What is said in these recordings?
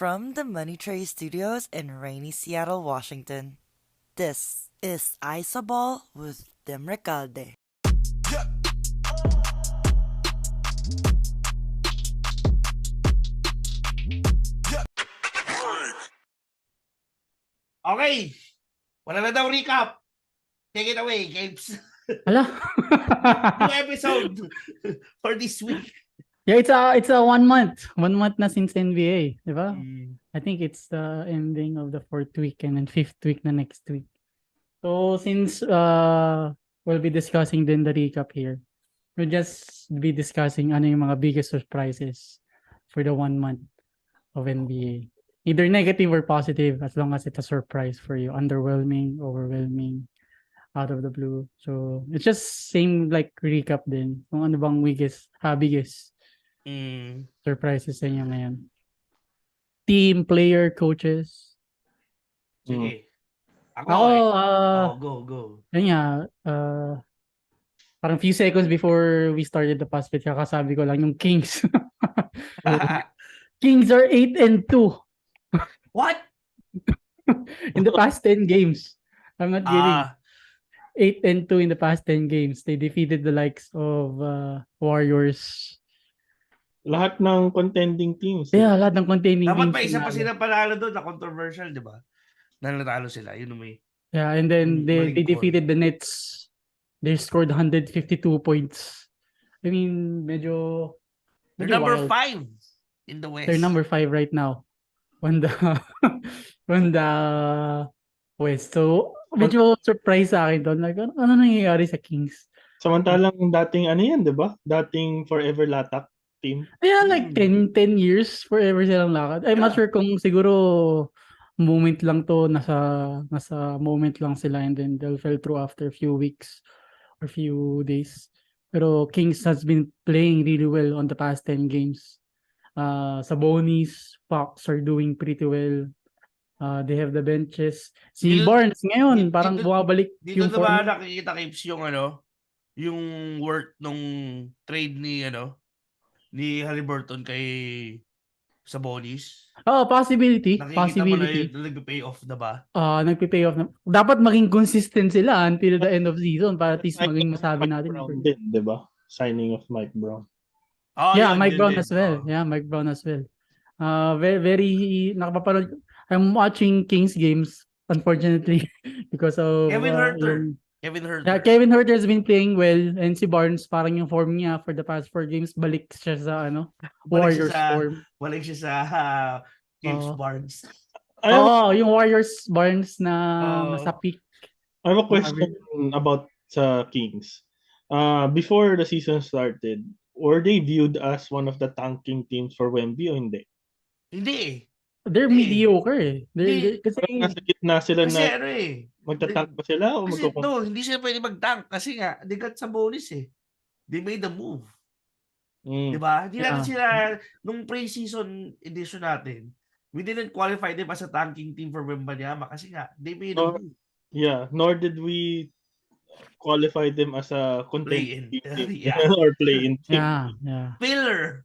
From the Money Tray Studios in rainy Seattle, Washington, this is Isabel with Tim Recalde. Okay, wala na daw recap. Take it away, Games. Hala. New episode for this week. Yeah, it's a 1 month. 1 month na since NBA, di ba? Mm. I think it's the ending of the 4th week and then 5th week na next week. So since we'll be discussing din the recap here, we'll just be discussing ano yung mga biggest surprises for the 1 month of NBA. Either negative or positive as long as it's a surprise for you. Underwhelming, overwhelming, out of the blue. So it's just same like recap din. Kung ano bang biggest surprises sa inyo ngayon. Team, player, coaches. Sige. Ako, go. Yun nga, parang few seconds before we started the past bit, kakasabi ko lang yung Kings. Kings are 8-2. What? In the past 10 games. I'm not kidding. 8-2 in the past 10 games. They defeated the likes of Warriors. Lahat ng contending teams. Yeah, lahat ng contending Dapat teams. may isa pa tinalo. sila panalo doon na controversial, di ba? Na natalo sila. Yun may. Yeah, and then they Maling defeated the Nets. They scored 152 points. I mean, medyo They're number wild. 5 in the West. They're number 5 right now on the on the West. So, medyo surprise sa akin doon. Like, ano nangyayari sa Kings? Samantalang dating ano yan, di ba? Dating forever latak team. Yeah, like 10 years forever silang lakad. I'm not sure kung siguro moment lang to, nasa moment lang sila and then they'll fell through after a few weeks or few days. Pero Kings has been playing really well on the past 10 games. Sabonis, Fox are doing pretty well. They have the benches. Si Barnes ngayon, parang bumabalik dito yung na ba form. nakikita, Kips, yung worth nung trade ni Haliburton kay Sabonis? Possibility. Nakikita mo na yun, nag-pay off na ba? Nagpi-pay off na. Dapat maging consistent sila until the end of season para at least maging masabi natin. Din, di ba? Signing of Mike Brown. Yun, Mike Brown din. as well. Yeah, Mike Brown as well. Very nakapapanood. I'm watching Kings games unfortunately because of Kevin Huerter. Yeah, Kevin Huerter has been playing well and si Barnes parang yung form niya for the past 4 games balik siya sa Warriors form. Balik siya sa James Barnes. Yung Warriors Barnes na nasa peak. I have a question about sa Kings. Before the season started, were they viewed as one of the tanking teams for Wemby o hindi? Hindi. They're mediocre eh. Kasi nasa gitna sila kasi na magtatank ba sila o kasi hindi sila pwede mag-tank kasi nga they got Sabonis eh. They made the move. Diba? Hindi natin sila nung pre-season edition natin, we didn't qualify them as a tanking team for Wembanyama kasi nga they made a move. Yeah, nor did we qualify them as a contending team or play-in team. Yeah. Filler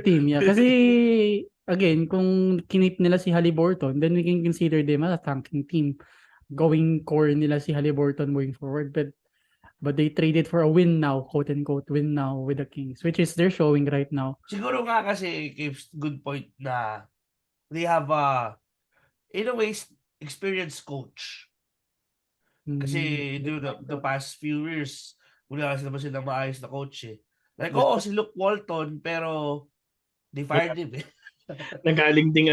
team. Yeah. Kasi again, kung kinip nila si Haliburton, then we can consider them as a tanking team. Going core nila si Haliburton moving forward. But they traded for a win now, quote unquote win now with the Kings, which is they're showing right now. Siguro nga kasi, Kips, good point na they have in a way experienced coach. Kasi the past few years, wala kasi naman silang maayos na coach eh. Like, si Luke Walton, pero they fired him eh. Nagaling ding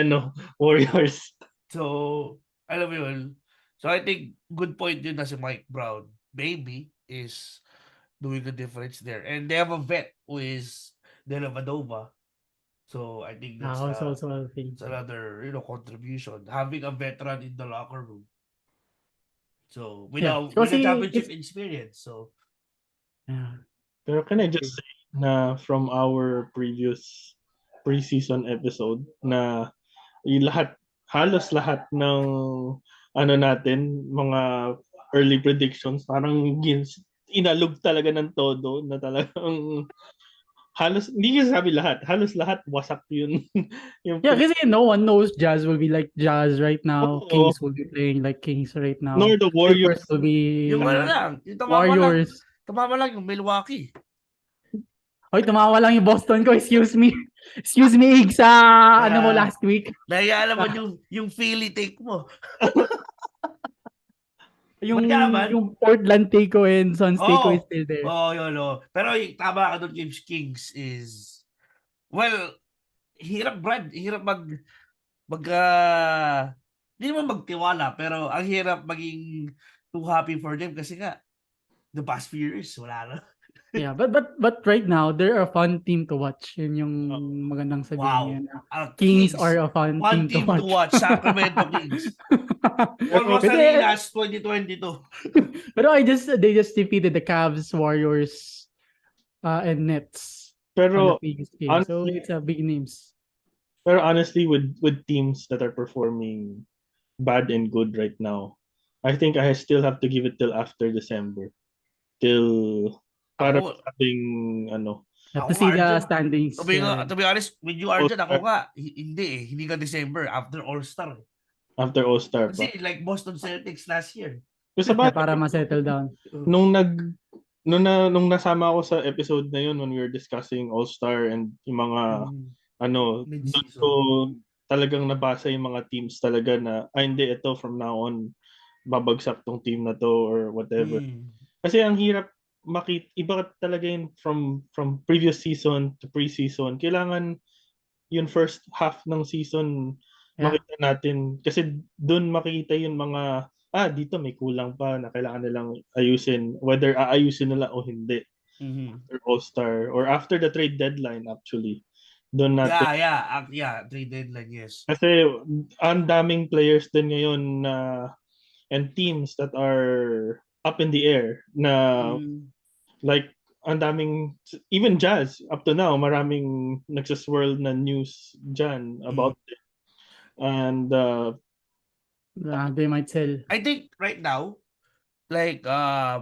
Warriors. So, alam mo yun. So, I think good point yun na si Mike Brown, maybe, is doing a difference there. And they have a vet who is Delavadova. So, I think that's also a thing. It's another, contribution. Having a veteran in the locker room. So, with a championship experience. So, Pero can I just say na from our previous preseason episode na halos lahat ng natin, mga early predictions, parang inalog talaga ng todo na talagang halos, hindi ko sabi lahat. Halos lahat wasak yun. yung Yeah, kasi no one knows Jazz will be like Jazz right now. Oo. Kings will be playing like Kings right now. Nor the Warriors. Clippers will be Yung ano lang, yung Warriors. tumama lang yung Milwaukee. Hoy, tumawa lang yung Boston ko. Excuse me. Excuse me, Ig, sa ano mo last week. Naya naman yung Philly take mo. Yung Mayaman. yung Portland take ko and Suns take ko is Oo. still there. Yun. Pero yung tama ka doon, James Kings is, well, hirap, Brad. Hirap hindi naman magtiwala, pero ang hirap maging too happy for them kasi nga, the past few years, wala na. Yeah, but right now they're a fun team to watch. Yun yung magandang sabihin Wow. niya. Kings are a fun One team team to watch. Sacramento Kings. Or Rosalinas 2022. Pero they just defeated the Cavs, Warriors, and Nets Pero on the previous game. So honestly, it's a big names. pero honestly, with teams that are performing bad and good right now, I think I still have to give it till after December. Till para Ako, sabing ano. You have Ako to see nga, the Arjun. standings. To be honest, with you, Arjun, All-Star. ako nga, hindi ka December, after All-Star. After All-Star pa. Kasi like Boston Celtics last year. Kasi Yeah, para ma-settle down. nung nasama ako sa episode na yun when we were discussing All-Star and yung mga doon Mid-season. ko talagang nabasa yung mga teams talaga na hindi, ito from now on babagsak tong team na to or whatever. Kasi ang hirap iba talaga yun from previous season to pre-season. Kailangan yung first half ng season makita natin kasi doon makikita yung mga dito may kulang pa na kailangan nilang ayusin, whether aayusin nila o hindi. After All-Star or after the trade deadline actually. Doon natin. Yeah, trade deadline, yes. Kasi ang daming players din ngayon na and teams that are up in the air na like ang daming even Jazz up to now maraming nagsaswirl na news dyan about it. And they might sell. I think right now, like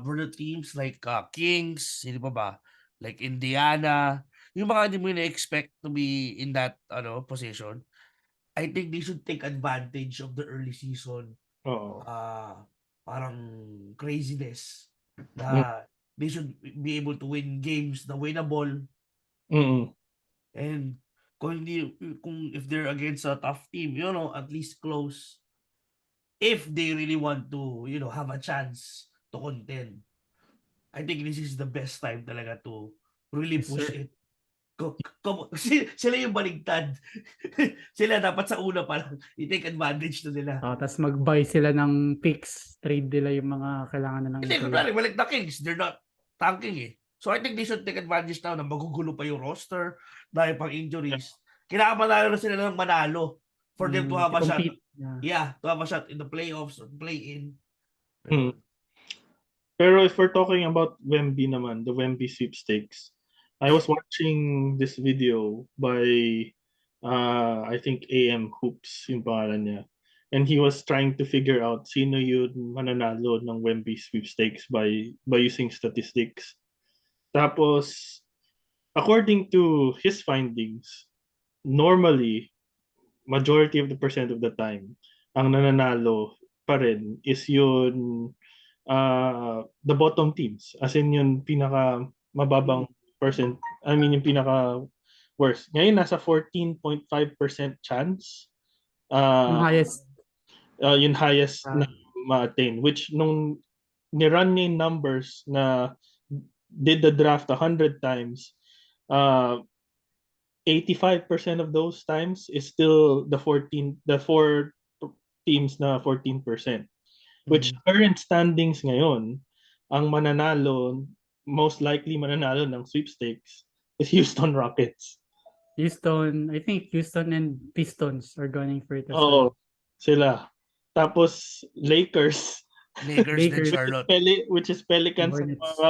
for the teams like Kings, hindi pa ba? Like Indiana, yung mga hindi mo na-expect to be in that position, I think they should take advantage of the early season. Parang craziness na they should be able to win games na winnable. And kung if they're against a tough team, at least close. If they really want to, have a chance to contend. I think this is the best time talaga to really push it. Sila yung baligtad. Sila dapat sa una pa lang i-take advantage na nila. Tapos mag-buy sila ng picks, trade nila yung mga kailangan na ng Hindi, balik the Kings, they're not tanking eh. So I think they should take advantage now na magugulo pa yung roster dahil pang injuries. Kailangan manalo na sila ng manalo for them to have a shot. Yeah, to have a shot in the playoffs or play-in. Pero if we're talking about Wemby naman, the Wemby sweepstakes, I was watching this video by I think AM Hoops yung pangalan niya. And he was trying to figure out sino yung mananalo ng Wemby sweepstakes by using statistics. Tapos according to his findings, normally majority of the percent of the time ang nananalo pa rin is yung the bottom teams, as in yung pinaka mababang percent, yung pinaka worst. Ngayon nasa 14.5% chance yung highest na ma-attain, which nung ni-run niya yung numbers na did the draft 100 times, 85% of those times is still the four teams na 14%. Which current standings ngayon, ang most likely mananalo ng sweepstakes is Houston Rockets. I think Houston and Pistons are going for it as well. Sila. Tapos Lakers and Charlotte. Which is Pelicans.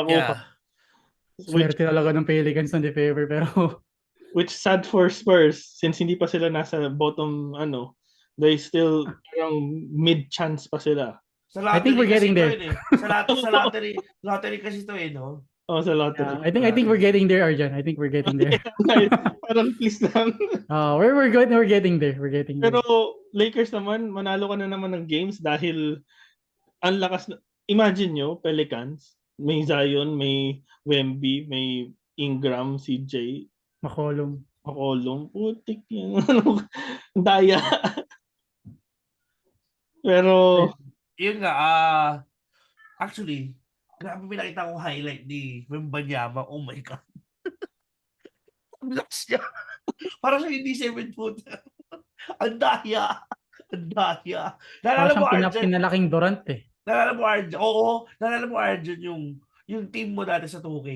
Yeah. Swerte talaga ng Pelicans on the favor, pero which sad for Spurs since hindi pa sila nasa bottom they still mid chance pa sila. I think we're getting there. Sa lottery kasi to no. was a lottery. I think we're getting there, Arjan. I think we're getting there. Parang please lang. We're good. We're getting there. We're getting there. Pero Lakers naman, manalo ka na naman ng games dahil ang lakas na. Imagine nyo, Pelicans, may Zion, may Wemby, may Ingram, CJ, McCollum. putik yan. Ang daya. Pero, Yun nga, actually, grabe pinakita kong highlight ni Wembanyama. Oh my God. Ang lakas niya. Parang siya hindi 7 foot. Ang daya. Ang daya. Parang Naalala mo, siyang Arjun? pinalaking Durant eh. Naalala mo, Arjun? Oo. Naalala mo, Arjun, yung team mo dati sa 2K?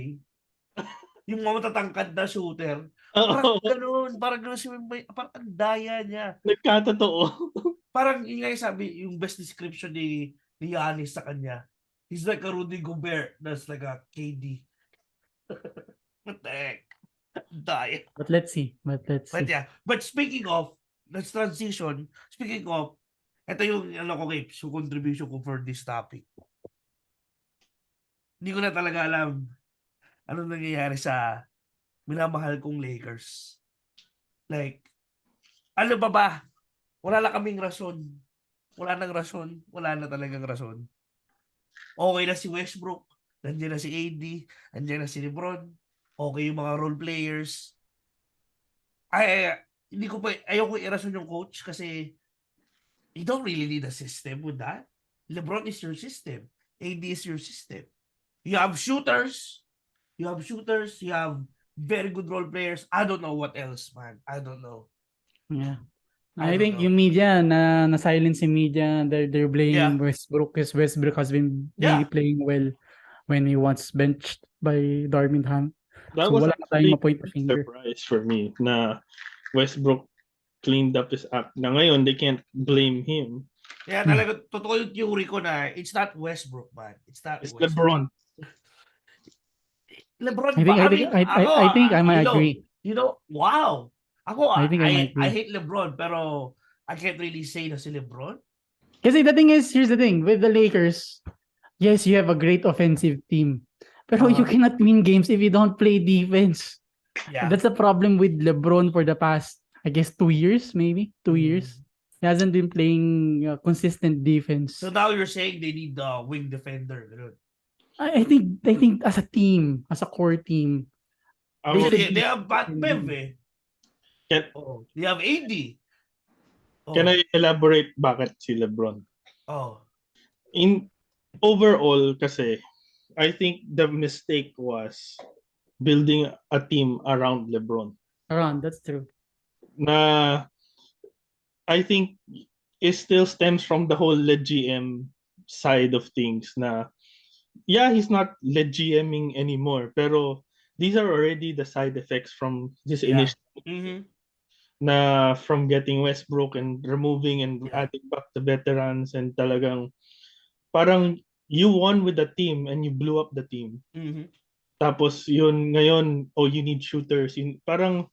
Yung mga matatangkad na shooter. Parang ganun si Wembanyama. Parang ang daya niya. nagkatotoo. Parang yun nga yung sabi, yung best description ni Giannis sa kanya. He's like a Rudy Gobert that's like a KD. What the heck? Daya. But let's see. But yeah. But speaking of, let's transition. Speaking of, ito yung Capes, yung contribution ko for this topic. Hindi ko na talaga alam ano nangyayari sa minamahal kong Lakers. Like, ano ba? Wala na kaming rason. Wala nang rason. Wala na talagang rason. Okay na si Westbrook. Nandiyan na si AD. Nandiyan na si LeBron. Okay yung mga role players. Hindi ko pa, ayoko i-rason yung coach kasi you don't really need a system with that. LeBron is your system. AD is your system. You have shooters. You have very good role players. I don't know what else, man. I don't know. Yeah. I I think don't know. yung media na-silence yung media, they're blaming Westbrook because Westbrook has been really playing well when he was benched by Darvin Ham. That So was wala na tayong actually ma-point a the finger. surprise for me na Westbrook cleaned up his act. Na ngayon, they can't blame him. Kaya talaga, totoo yung theory ko na it's not Westbrook, man. It's LeBron. LeBron I think I might agree. You know, wow. I think I might I agree. hate LeBron, pero I can't really say na si LeBron. Kasi the thing is, here's the thing, with the Lakers, yes, you have a great offensive team. Pero you cannot win games if you don't play defense. Yeah. That's the problem with LeBron for the past, I guess, 2 years, maybe 2 years. He hasn't been playing consistent defense. So now you're saying they need the wing defender. Ganun. I think as a team, as a core team, They have Pat Bev eh. Can, they have AD. Can I elaborate bakit si LeBron? In overall kasi, I think the mistake was building a team around LeBron. That's true. Na I think it still stems from the whole lead GM side of things na he's not lead GMing anymore, pero these are already the side effects from his initial na from getting Westbrook and removing and adding back the veterans and talagang parang you won with the team and you blew up the team. Tapos yun ngayon, you need shooters. Parang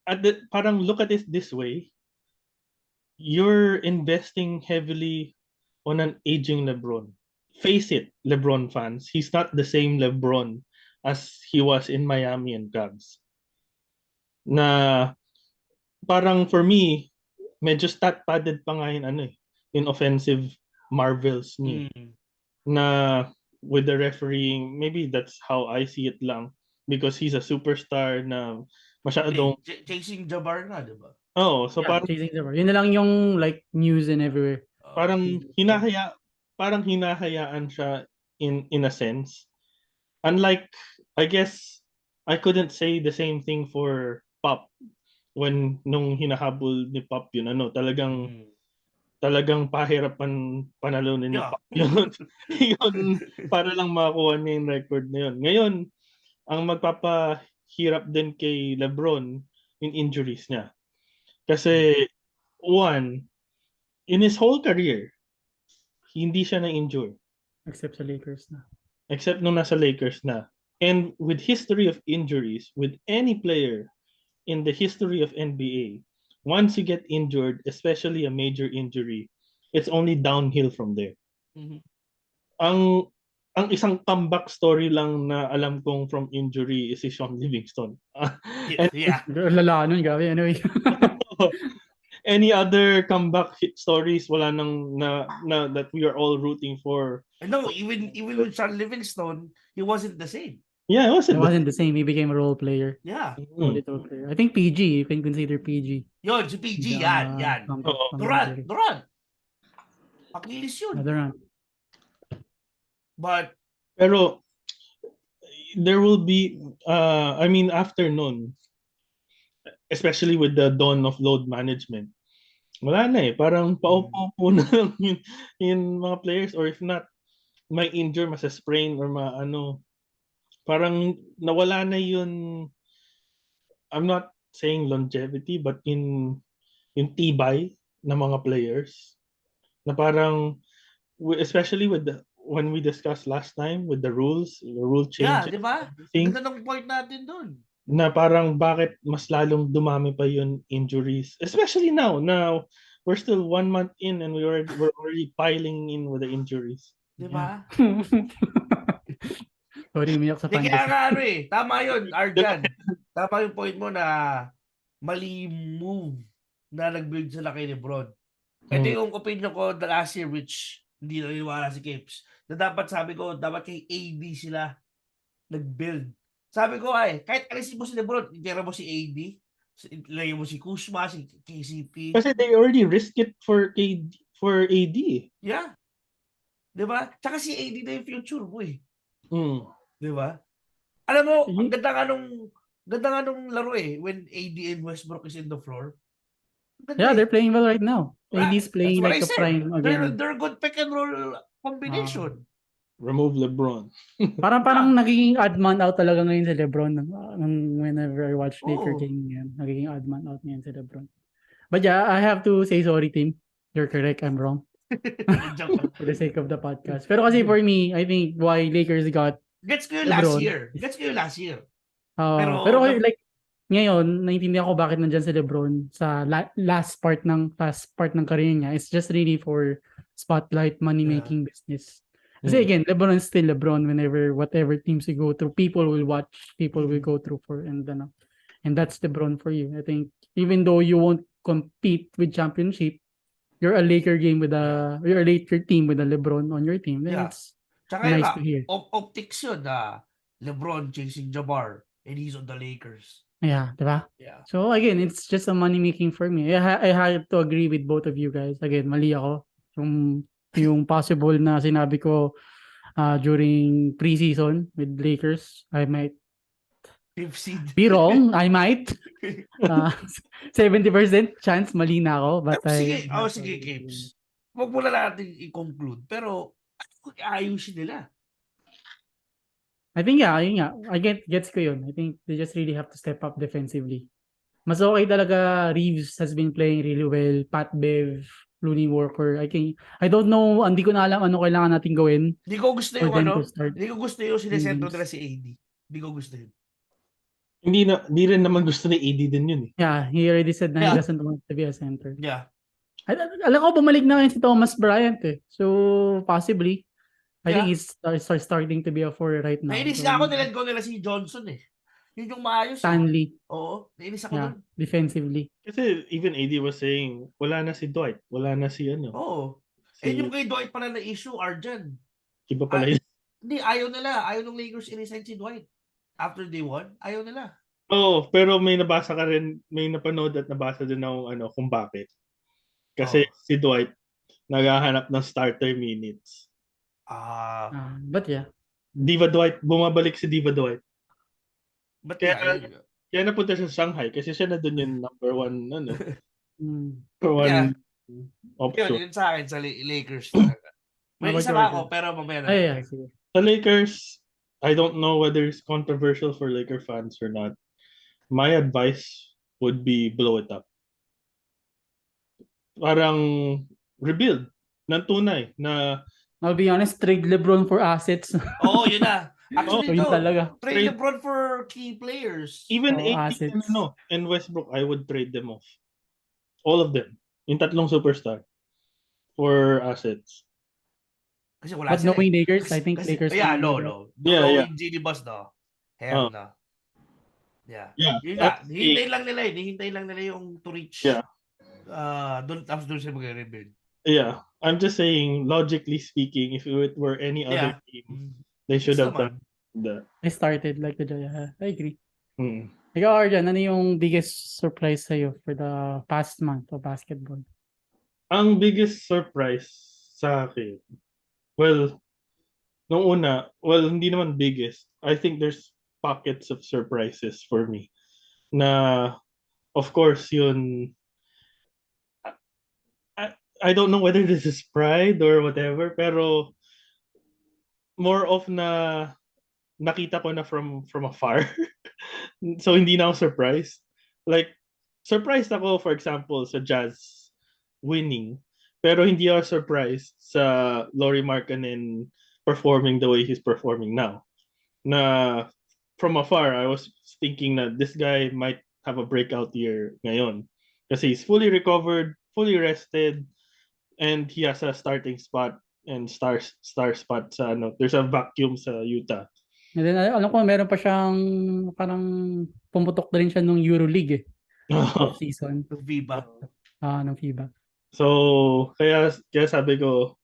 look at it this way. You're investing heavily on an aging LeBron. Face it, LeBron fans, he's not the same LeBron as he was in Miami and Cavs. Na parang for me, medyo stat padded pa nga in offensive marvels niya. Na with the refereeing, maybe that's how I see it lang. Because he's a superstar na masyadong... Chasing Jabbar na, diba? So parang... Chasing Jabbar. Yun na lang yung like news and everywhere. Parang hinahayaan siya in a sense. Unlike, I guess, I couldn't say the same thing for Pop nung hinahabol ni Pop yun. Talagang pahirapan panalunin ni Pop yun. Yun, para lang makakuha niya yung record na yun. Ngayon, ang magpapahirap din kay LeBron yung injuries niya. Kasi, one, in his whole career, hindi siya na-injure. Except sa Lakers na. Except nung nasa Lakers na. And with history of injuries, with any player in the history of NBA, once you get injured, especially a major injury, it's only downhill from there. ang isang comeback story lang na alam kong from injury is si Sean Livingston. And Yeah. Lala nun, grabe. Anyway. any other comeback stories wala nang na that we are all rooting for. And no, even with Sean Livingston, he wasn't the same. Yeah, it It wasn't wasn't the same. He became a role player. Yeah. Mm. Role player. I think PG. You can consider PG. Yun, si PG, The yan. comeback Oo. from injury. Durant. Pakilis yun. Durant. But, Pero there will be I mean after nun, especially with the dawn of load management, wala na eh. Parang paupo-upo na lang yung mga players, or if not, may injure, masa-sprain, or ano. Parang nawala na yun. I'm not saying longevity, but yung tibay na mga players. Na parang, especially with when we discussed last time with the rule yeah, changes, di ba? everything, Ganda ng point natin dun. na parang bakit mas lalong dumami pa yun injuries, especially now we're still 1 month in and we're already piling in with the injuries. Di ba? Sorry, umiyak sa Di kaya fantasy. nga tama yun, Ardian. Tama yung point mo na mali move na nag-build sila kay LeBron. Ito yung opinion ko the last year, which hindi naniniwala si Capes, na dapat sabi ko, dapat kay AD sila nag-build. Sabi ko kahit alisin mo si LeBron, itira mo si AD, ilagay mo si Kuzma, si KCP. Kasi they already risk it for AD. Yeah. Di ba? Tsaka si AD na yung future mo Di ba? Alam mo, ang ganda nga nung laro when AD and Westbrook is in the floor. Yeah, they're playing well right now. Right. AD's playing That's what like I a said. prime again. They're good pick and roll combination. Remove LeBron. Parang nagiging odd man out talaga ngayon si LeBron whenever I watch Laker Oo. game yan. Nagiging odd man out ngayon si LeBron. But yeah, I have to say sorry, Tim. You're correct, I'm wrong. For the sake of the podcast. Pero kasi for me, I think why Lakers got Gets ko yung LeBron. last year. Pero like ngayon, naintindihan ko bakit nandiyan si LeBron sa last part ng career niya. It's just really for spotlight, money-making business. Kasi again, LeBron is still LeBron whatever teams you go through, people will watch, people will go through for, and that's LeBron for you. I think even though you won't compete with championship, you're a Laker team with a LeBron on your team. Then it's Tsaka nice to hear. Optics yun LeBron chasing Jabbar and he's on the Lakers. Yeah, diba? Yeah. So again, it's just a money making for me. I have to agree with both of you guys. Again, mali ako. Yung possible na sinabi ko during preseason with Lakers, I might be wrong. I might. 70% chance mali na ako. But Sige, Capes. Huwag mo na natin i-conclude. Pero, ayusin nila. I think yun nga. I gets ko yun. I think they just really have to step up defensively. Mas okay talaga. Reeves has been playing really well. Pat Bev, Looney Walker. I don't know. Hindi ko na alam ano kailangan natin gawin. Hindi ko gusto yung hindi ko gusto yung sinesentro nila si AD. Hindi ko gusto yun. Hindi rin naman gusto ni AD din yun Yeah, he already said na he doesn't want to be a center. Yeah. Alam ko, bumalik na ngayon si Thomas Bryant So, possibly. I think he's starting to be a 4 right now. Nainis nga ako nila si Johnson Yun yung maayos. Stanley. Oo. Nainis ako Yeah, defensively. Kasi even AD was saying, wala na si Dwight. Wala na si ano. Oo. Yung kay Dwight pala na issue, Ardian. Iba pala yun. Hindi, ayaw nila. Ayaw ng Lakers i-resign si Dwight. After day 1, ayaw nila. Pero may nabasa ka rin, may napanood at nabasa din ako kung bakit. Kasi si Dwight naghahanap ng starter minutes. But yeah. Diva Dwight, bumabalik si Diva Dwight. But Kaya napunta siya sa Shanghai kasi siya na doon yung number 1 number 1 option. Yun sa akin sa Lakers talaga. May isa pa ako pero mamaya na. Sa Lakers, I don't know whether it's controversial for Laker fans or not. My advice would be blow it up. Parang rebuild ng tunay na I'll be honest, trade LeBron for assets. Yun na. Actually, talaga. Trade LeBron for key players. Even AD and Westbrook, I would trade them off. All of them. Yung tatlong superstar for assets. Kasi wala But sila knowing eh. Lakers, I think Lakers Yeah, can do that. no. Yeah, yeah. Knowing Genie Boss, no. Oh. Hell no. Yeah. Yeah. Yun nga, That's hihintay lang nila yung to reach. Yeah. Tapos doon sila mag-rebuild. Yeah. I'm just saying, logically speaking, if it were any other Yeah. team, they should Yes have done naman. that. I started like the Jaya. I agree. Hmm. Ikaw, Arjan, ano yung biggest surprise sa'yo for the past month of basketball? Ang biggest surprise sa akin, well, nung una, well, hindi naman biggest. I think there's pockets of surprises for me. Na, of course, yun, I don't know whether this is pride or whatever, pero more of na nakita ko na from afar. So hindi na ako surprised. Like surprised ako for example sa Jazz winning, pero hindi ako surprised sa Lauri Markkanen performing the way he's performing now. Na from afar I was thinking that this guy might have a breakout year ngayon kasi he's fully recovered, fully rested, and he has a starting spot and star spot sa ano. There's a vacuum sa Utah. And then, alam ko, meron pa siyang parang pumutok na rin siya nung EuroLeague off-season. Yung FIBA. Ng FIBA. So, kaya sabi ko,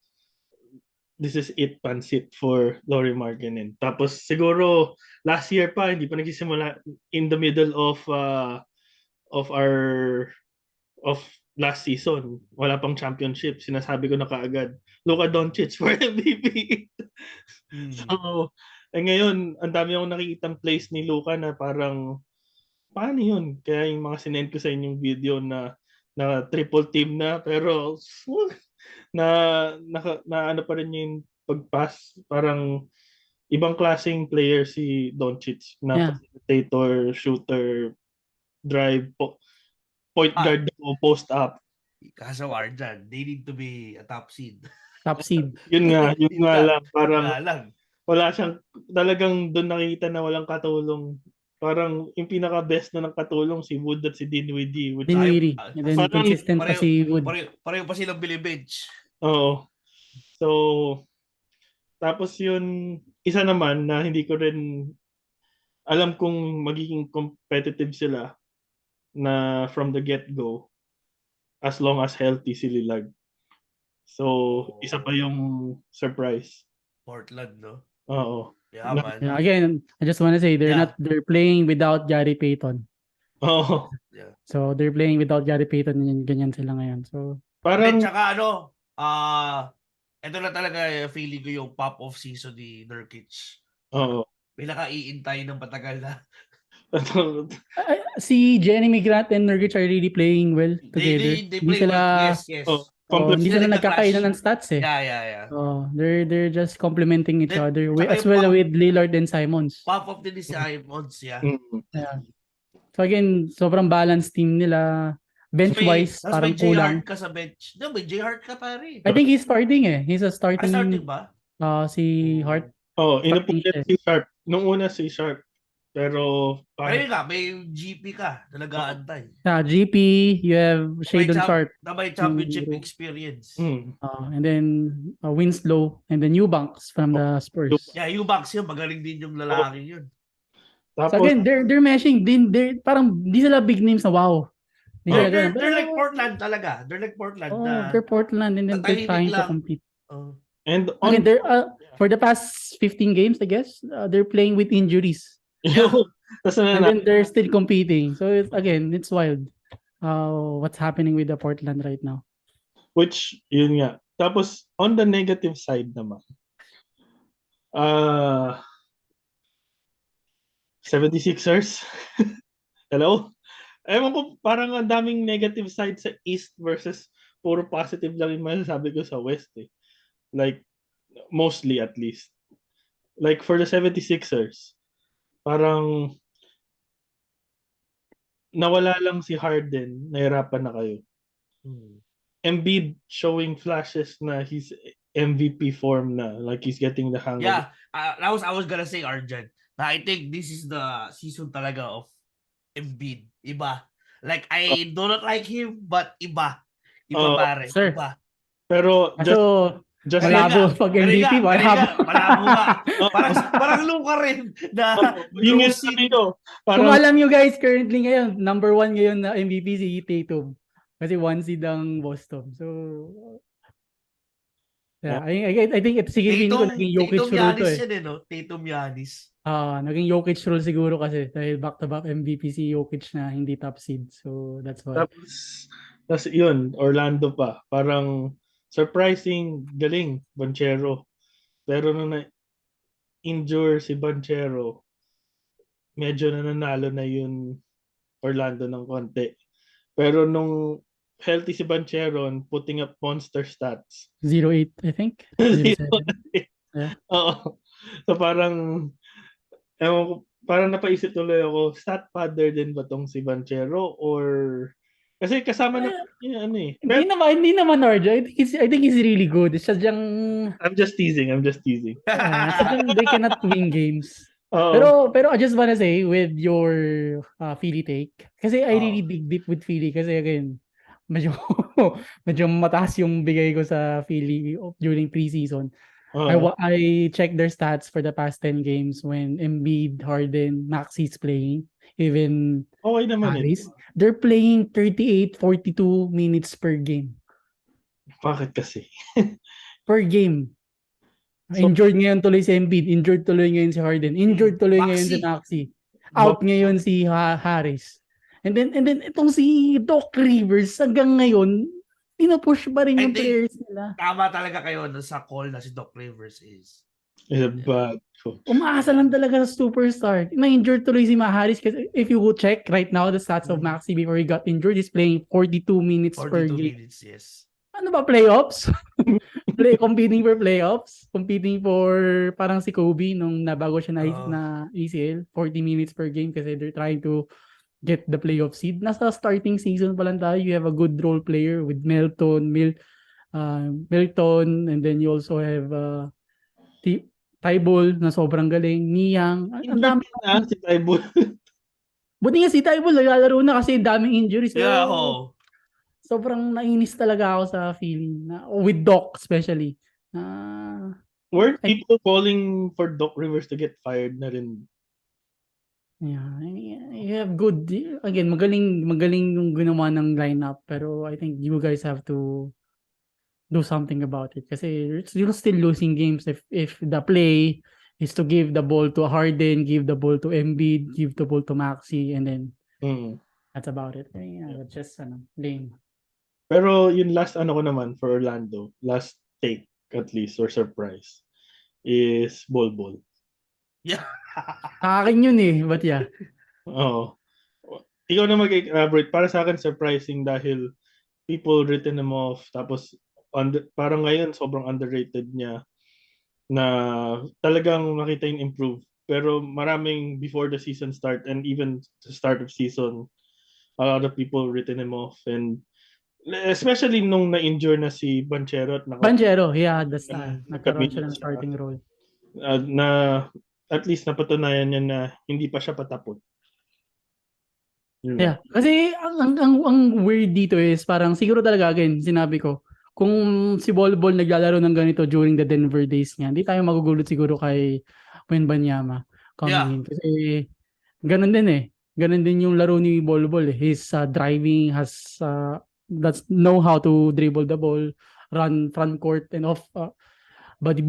this is it pansit for Lauri Markkanen. Tapos siguro last year pa hindi pa nagsisimula in the middle of last season. Wala pang championship. Sinasabi ko na kaagad, Luka Doncic for MVP. So, ngayon, ang dami akong nakikitang plays ni Luka na parang, paano yun? Kaya yung mga sinend ko sa inyong video na triple team na, pero na ano pa rin yung pag-pass. Parang ibang klaseng player si Doncic na facilitator, shooter, drive, point guard o post up. Kaso Arjan, they need to be a top seed. Top seed. Yun nga lang. Parang wala siyang, talagang doon nakita na walang katulong. Parang yung pinaka-best na ng katulong si Wood at si Dinwiddie. Dinwiddie. And then consistent pa si Wood. Pareho pa silang bili-bench. Oo. So, tapos yun, isa naman na hindi ko rin alam kung magiging competitive sila na from the get-go as long as healthy si Lillard. So, isa pa yung surprise. Portland, no? Oo. Yeah, man. Yeah, again, I just want to say they're playing without Gary Payton. Oo. Yeah. So they're playing without Gary Payton, ganyan sila ngayon. So parang tsaka ito na talaga feeling ko yung pop-off season ni Nurkic. Oo. Pinaka-iintay ng patagal na. Si Jeremy Grant and Nurkic are really playing well together. They play well. Yes. Hindi sila nagkakainan ng stats eh. Yeah. They're just complementing each other as well with Lillard and Simons. Pop-off din si Simons, yeah. So again, sobrang balanced team nila. Bench-wise, parang kulang. May J-Hart ka sa bench. No, may J-Hart ka pa rin. I think he's starting eh. He's a starting. Starting ba? Si Hart. Inupulit si Sharp. Nung una si Sharp. Pero ayun nga, may GP ka na nag-aantay. GP, you have Shadon Sharp. Na may championship experience. And then Winslow and then Eubanks from the Spurs. Yeah, Eubanks yun. Magaling din yung lalaki yun. Tapos, so again, they're meshing din. Parang di sila big names na wow. They're like Portland talaga. They're like Portland. They're Portland and then they're trying to compete. And again, they're for the past 15 games, I guess, they're playing with injuries. And then they're still competing. So it's wild. What's happening with the Portland right now? Which, yun nga. Tapos, on the negative side naman, 76ers. Hello? Ewan ko, parang ang daming negative side sa East versus puro positive lang yung masasabi ko sa West eh. Like, mostly at least. Like, for the 76ers, parang nawala lang si Harden, nahirapan na kayo. Embiid showing flashes na he's MVP form na, like he's getting the hang of it. Yeah, I was gonna say Arjan. I think this is the season talaga of Embiid. Iba. Like, I do not like him, but iba. Iba pare. Sir. Iba. Pero Just Galing like, Malabo nga. pag Galing MVP, nga. Galing nga. malabo. Malabo nga. oh, Parang Luka rin na yun yung close sabi in. ko. Kung Parang, alam nyo guys, currently ngayon, number 1 ngayon na MVP si Tatum. Kasi 1 seed ang Boston. So, yeah, I think sige, feeling ko naging Jokic Tatum rule to Giannis eh. yan no? Tatum Giannis. Naging Jokic rule siguro kasi dahil back-to-back MVP si Jokic na hindi top seed. So, that's why. tapos yun, Orlando pa. Parang surprising, galing, Banchero. Pero nung na-injure si Banchero, medyo nanalo na yun Orlando ng konti. Pero nung healthy si Banchero, putting up monster stats. 0-8, I think. 0-7. Yeah. Oo. So parang, ewan ko, parang napaisip tuloy ako, stat padder din ba tong si Banchero or kasi kasama na yun, ano eh. Pero, Hindi naman Arjo. I think he's really good. It's just yung I'm just teasing. sadyang they cannot win games. Oo. Pero I just wanna say with your Philly take, kasi I really Oo. dig deep with Philly kasi again, medyo medyo mataas yung bigay ko sa Philly during preseason. I checked their stats for the past 10 games when Embiid, Harden, Maxi's playing, even Okay naman Harris. They're playing 38-42 minutes per game. Bakit kasi? Per game. So, Injured ngayon tuloy si Embiid, injured tuloy ngayon si Harden, injured tuloy ngayon si Maxi. Out ngayon si Harris. And then itong si Doc Rivers hanggang ngayon, pinupush pa rin yung players nila. Tama talaga kayo sa call na si Doc Rivers is a bad coach. Umaasa lang talaga sa superstar. Na-injured tuloy si Harris kasi if you will check right now the stats of Maxi before he got injured, he's playing 42 minutes per game. 42 minutes, yes. Ano ba, playoffs? Competing for playoffs? Competing for parang si Kobe nung nabago siya na ACL, 40 minutes per game kasi they're trying to get the playoff seed. Nasa starting season pa lang tayo. You have a good role player with Milton, and then you also have Tyball na sobrang galing, Niang. Ang dami na si Tyball. Buti nga si Tyball naglalaro na kasi daming injuries. Yeah, sobrang nainis talaga ako sa feeling na with Doc especially. Weren't people calling for Doc Rivers to get fired na rin? Yeah, you have good again, magaling yung ginawa ng lineup pero I think you guys have to do something about it kasi you're still losing games if the play is to give the ball to Harden, give the ball to Embiid, give the ball to Maxi, and then that's about it. Yeah, that's just lame. Pero yung last ko naman for Orlando, last take at least or surprise is Bol. Yeah. Akin yun eh, but yeah. Oo. Ikaw na mag-elaborate. Para sa akin surprising dahil people written him off tapos parang ngayon sobrang underrated niya na talagang nakita yung improve. Pero maraming before the season start and even the start of season, a lot of people written him off and especially nung na-injure na si Banchero he had the style. Nagkaroon siya ng starting role. Na at least napatunayan niya na hindi pa siya patapon. Yeah. Kasi ang weird dito is parang siguro talaga again, sinabi ko, kung si Bol naglalaro ng ganito during the Denver days niya, hindi tayo magugulot siguro kay Wembanyama coming in. Kasi ganun din eh. Ganun din yung laro ni Bol eh. He's driving, has that's know how to dribble the ball, run front court and off body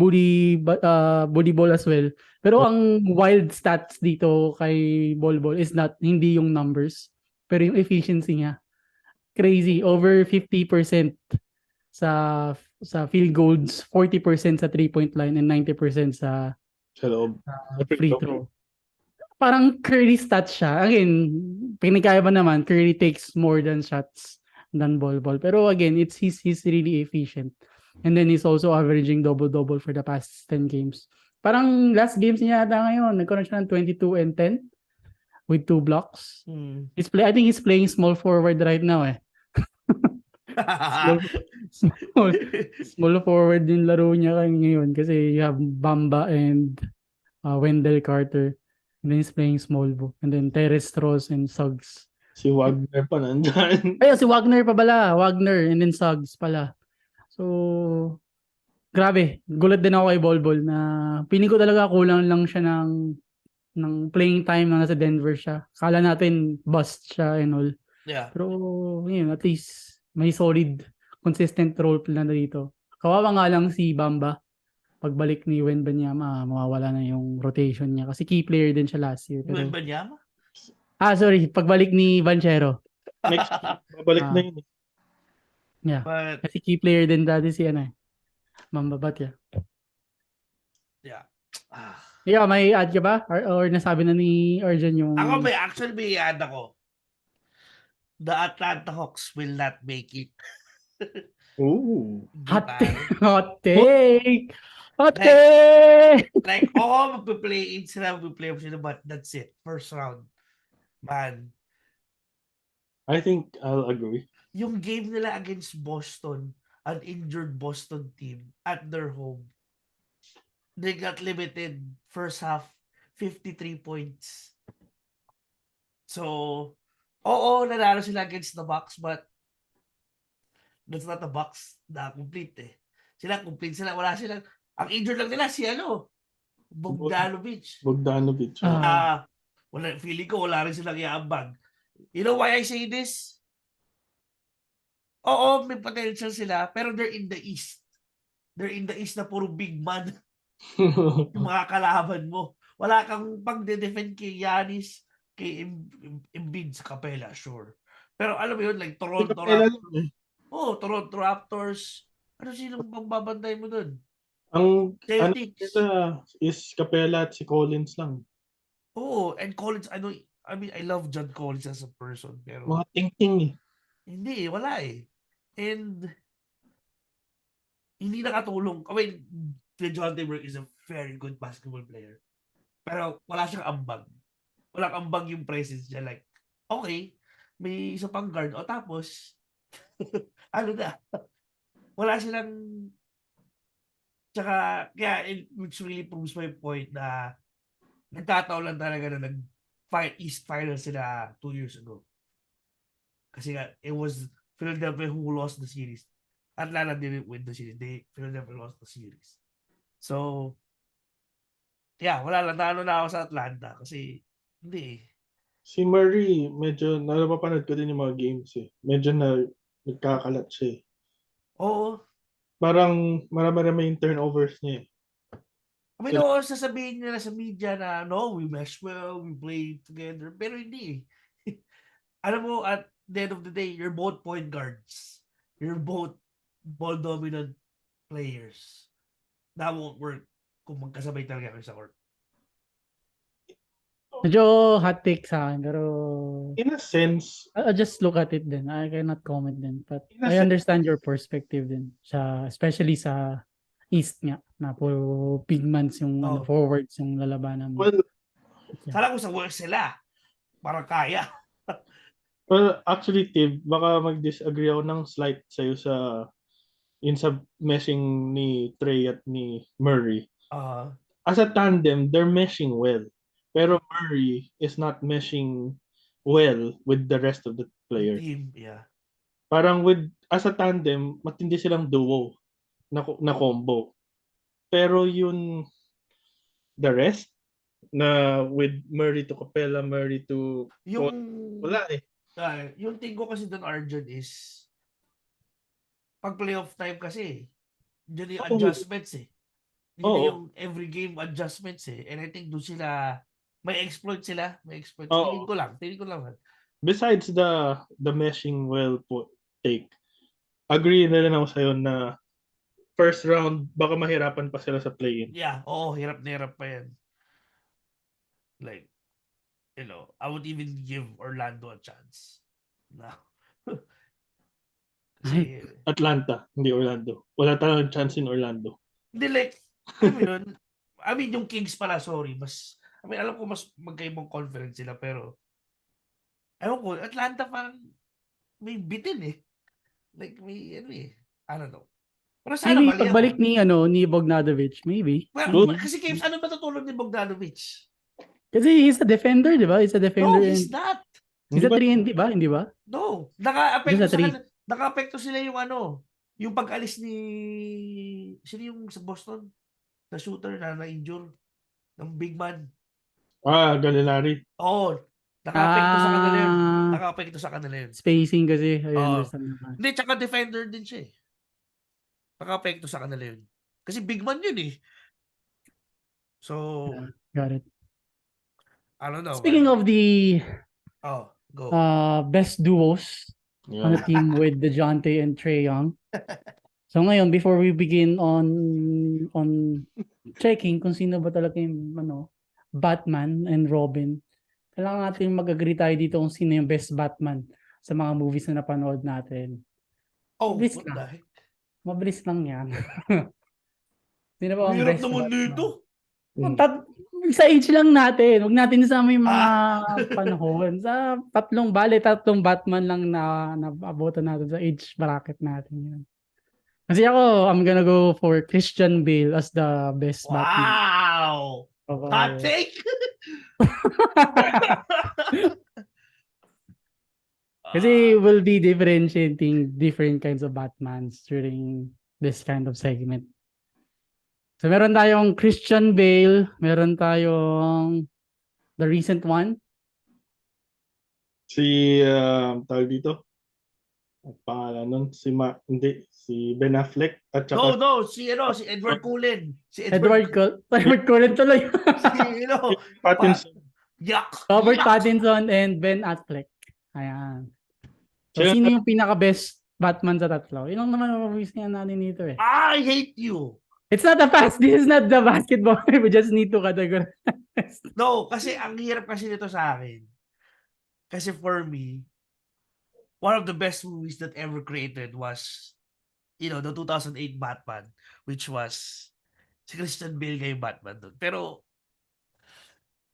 ball as well. Pero ang wild stats dito kay Bol is hindi yung numbers, pero yung efficiency niya. Crazy, over 50% sa field goals, 40% sa 3-point line and 90% sa free throw. Parang Curry stats siya. Again, pinagkaya ba naman, Curry takes more than shots than Bol. Pero again, he's really efficient. And then he's also averaging double-double for the past 10 games. Parang last games niya ata ngayon, nagkaroon siya ng 22 and 10 with 2 blocks. I think he's playing small forward right now eh. small forward din laro niya ngayon kasi you have Bamba and Wendell Carter. And then he's playing small ball. And then Terrence Ross and Suggs. Si Wagner pa nandyan. Ay, si Wagner pa pala. Wagner and then Suggs pala. So, grabe, gulat din ako kay Bolbol na piling ko talaga kulang lang siya ng playing time na nasa Denver siya. Kala natin bust siya and all. Yeah. Pero yun, at least may solid, consistent role play na dito. Kawawa nga lang si Bamba. Pagbalik ni Wembanyama, mawawala na yung rotation niya. Kasi key player din siya last year. Yung Pero, Banyama? sorry, pagbalik ni Banchero. Next, babalik na yun. Yeah. But, Kasi key player din dati si Bamba Batya. yeah. Ikaw, may add ka ba? Or nasabi na ni Ardian yung... Ako may add ako. The Atlanta Hawks will not make it. Ooh. Hot Di take! ba? Hot take! Hot Like- take! Like, magpe-play-in sila, magpe-playoff sila, but that's it. First round. Man, I think I'll agree. yung game nila against Boston, an injured Boston team at their home, they got limited first half, 53 points. So, nanalo sila against the Bucks, but that's not the Bucks na complete eh. Complete sila, wala silang, ang injured lang nila si Bogdanovic. Bogdanovic. Feeling ko wala rin silang iambag. You know why I say this? Oo, may potential sila, pero they're in the East. They're in the East na puro big man yung mga kalaban mo. Wala kang pag-defend kay Giannis, kay Embiid sa Capela, sure. Pero alam mo yun, like Toronto Raptors. Toronto Raptors. Ano silang babantay mo dun? Ang Celtics. nila is Capela at si Collins lang. And Collins, I love John Collins as a person, pero Mga ting-ting eh. hindi, wala eh. And hindi nakatulong. John Timberlake is a very good basketball player. Pero wala siyang ambag. Walang ambag yung presence niya. Like, okay, may isa pang guard. Tapos, wala silang, tsaka, kaya, which really proves my point na nagkataon lang talaga na East Final sila 2 years ago. Kasi it was Philadelphia who lost the series. Atlanta didn't win the series. Philadelphia lost the series. So, wala lang. Naano na ako sa Atlanta kasi hindi eh. Si Murray, medyo napapanood ko din yung mga games eh. Medyo nagkakalat siya eh. Oo. Parang marami yung turnovers niya eh. Sasabihin nila sa media na, no, we mesh well, we play together. Pero hindi eh. Alam mo, at the end of the day, you're both point guards. You're both ball dominant players. That won't work kung magkasabay talaga kayo sa court. Medyo hot take sa akin, pero In a sense, I just look at it din. I cannot comment din. But In a I sense- understand your perspective din. Especially sa East nga, na puro pigments yung forwards yung lalabanan mo. well, Sana kung sa work sila, parang kaya. actually, Tiv, baka mag-disagree ako ng slight sa'yo sa meshing ni Trey at ni Murray. As a tandem, they're meshing well. Pero Murray is not meshing well with the rest of the players. Team, yeah. Parang as a tandem, matindi silang duo na combo. Pero the rest, na with Murray to Capela, Murray to wala eh. Yung thing ko kasi doon, Arjun, is pag playoff time kasi, dyan yung adjustments eh. Hindi yung every game adjustments eh. And I think doon sila, may exploit sila. Tingin ko lang. Besides the meshing well take, agree na rin ako sa'yo na first round, baka mahirapan pa sila sa play-in. Yeah, hirap na hirap pa yan. Like, I would even give Orlando a chance. No. Kasi, Atlanta, hindi Orlando. Wala tayong chance in Orlando. hindi like, yung Kings pala, sorry, alam ko mas magkaibang conference sila, pero ewan ko, Atlanta parang may bitin eh. Like, may I don't know. Pero sana Maybe mali pagbalik ako. ni Bogdanovic, maybe. Kasi Kings, ano matutulog ni Bogdanovic? Kasi he's a defender, di ba? He's a defender. No, he's not. He's a 3 and D ba? Hindi ba? No. Just a three. Naka-apekto sila yung Yung pag-alis ni... Sino yung sa Boston? Na shooter na na-injure ng big man. Gallinari. Oo. Naka-apekto sa kanila yun. Ah, Naka-apekto sa kanila yun. spacing kasi. I Oo. understand naman. Hindi, tsaka defender din siya eh. Naka-apekto sa kanila yun. Kasi big man yun eh. So, Yeah, got it. I don't know, Speaking man. of the Oh, go. best duos on the Yeah. team with DeJounte and Trae Young. So ngayon, before we begin on checking kung sino ba talaga yung Batman and Robin, kailangan natin mag-agree tayo dito kung sino yung best Batman sa mga movies na napanood natin. Oh, Mabilis what lang. the heck? Mabilis lang yan. Sino ba Ang ang hirap best naman Batman? dito. Sa age lang natin. Huwag natin isama yung mga Ah. panahon. Sa tatlong Batman lang na naabotan natin sa age bracket natin yun. Kasi ako, I'm gonna go for Christian Bale as the best Batman. Wow! Okay. Hot take? Kasi we'll be differentiating different kinds of Batmans during this kind of segment. So meron tayong Christian Bale, meron tayong the recent one. Si, tawag dito, ang pangalan nun, si Ben Affleck at saka No, si Edward Cullen. Si Edward Edward Cullen tuloy. si Pattinson. Yuck! Robert Yuck! Pattinson and Ben Affleck. Ayan. So Siya- sino yung pinaka-best Batman sa tatlo? Yun lang naman ang movies nga natin dito eh. I hate you. It's not the past. This is not the basketball. We just need to categorize. No, kasi ang hirap kasi nito sa akin. Kasi for me, one of the best movies that ever created was, the 2008 Batman, which was si Christian Bale kay Batman doon. Pero,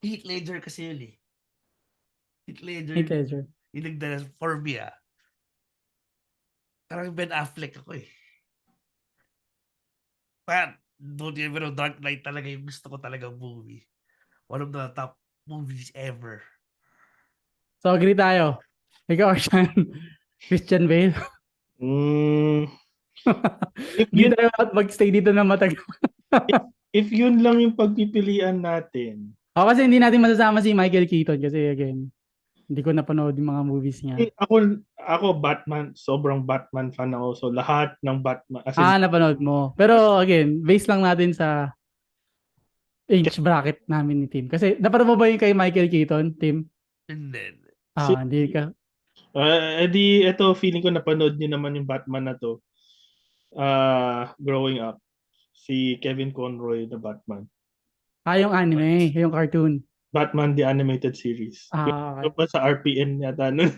Heath Ledger kasi yun eh. Heath Ledger. Heath Ledger. Yung nagdala for me Parang Ben Affleck ako eh. But, don't you ever know, Dark Knight talaga yung gusto ko talagang movie. One of the top movies ever. So agree tayo. Ikaw, Arshan. Christian Bale. Hindi yun- tayo mag-stay dito na matagal. If yun lang yung pagpipilian natin, Kasi hindi natin masasama si Michael Keaton kasi again, hindi ko napanood yung mga movies niya. ako Batman, sobrang Batman fan ako. So lahat ng Batman, as in, Napanood mo. Pero again, based lang natin sa age bracket namin ni Tim. Kasi napanood mo ba yung kay Michael Keaton, Tim? And then, Hindi ka. ito feeling ko napanood niyo naman yung Batman na to. Growing up, si Kevin Conroy na Batman. Yung anime, yung cartoon. Batman the Animated Series. Okay. Yung pa sa RPN yata nun.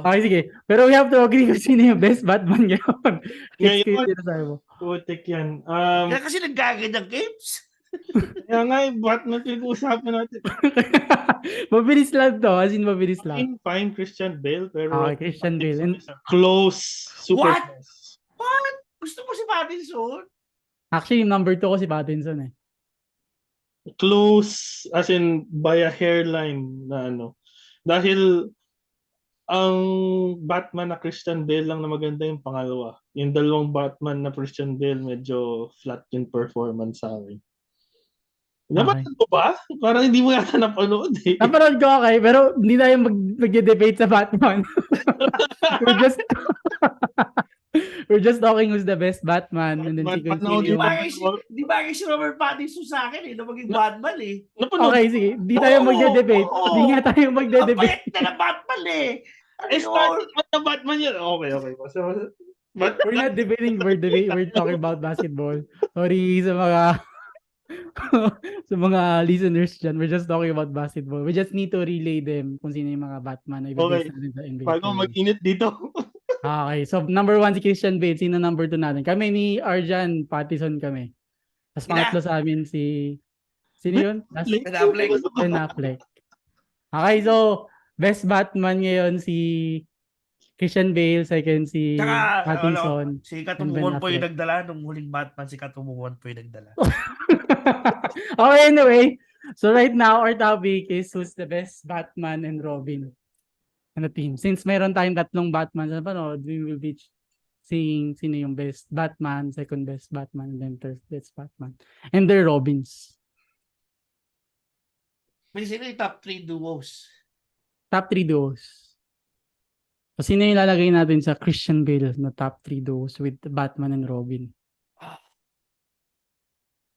Okay, sige. Pero we have to agree kung sino yung best Batman ngayon. Ngayon, It's sinasabi mo. putik yan. kaya kasi nagkaganyang games. Kaya nga Batman pinag-uusapan natin. Mabilis lang to. As in, mabilis lang. Fine Christian Bale, pero Okay, Christian Bale. And is a close, super What? close. What? Gusto mo si Pattinson? actually, number 2 ko si Pattinson eh. Close, as in by a hairline na ano. Dahil ang Batman na Christian Bale lang na maganda yung pangalawa. Yung dalawang Batman na Christian Bale, medyo flat yung performance sa akin. Napanood mo ba? Parang hindi mo yata napanood eh. Napanood ko okay, pero hindi tayo mag-debate sa Batman. We're just talking who's the best Batman and then si Panood Di yung bagay si Robert Pattinson sa akin na maging Batman eh. napanood. Okay, sige. Di tayo Oo, mag-debate. oo. Di nga tayo Ang mag-debate. payat na na Batman eh. Starting na Batman yun. Okay. So, We're not debating. We're talking about basketball. Sorry sa mga sa mga listeners dyan. We're just talking about basketball. We just need to relay them kung sino yung mga Batman na ibibigay natin sa NBA. bago mag-init dito. Okay. So, number 1 si Christian Bale. Sino number 2 natin? Kami ni Ardian, Pattison kami. Tapos pangatlo sa amin si... Sino yun? Ben Affleck. Ben Affleck. Okay, so best Batman ngayon si Christian Bale, second si Tsaka, Pattinson. si and Ben Katumuan po yung Affleck. nagdala. Nung huling Batman, si Katumuan po yung nagdala. Okay, anyway. So right now, our topic is who's the best Batman and Robin on the team. Since meron tayong tatlong Batman sa panood, we will be seeing sino yung best Batman, second best Batman, and then third best Batman. And they're Robins. May sino yung top 3 duos? Top 3 duos. So, sino yung lalagay natin sa Christian Bale na top 3 duos with Batman and Robin?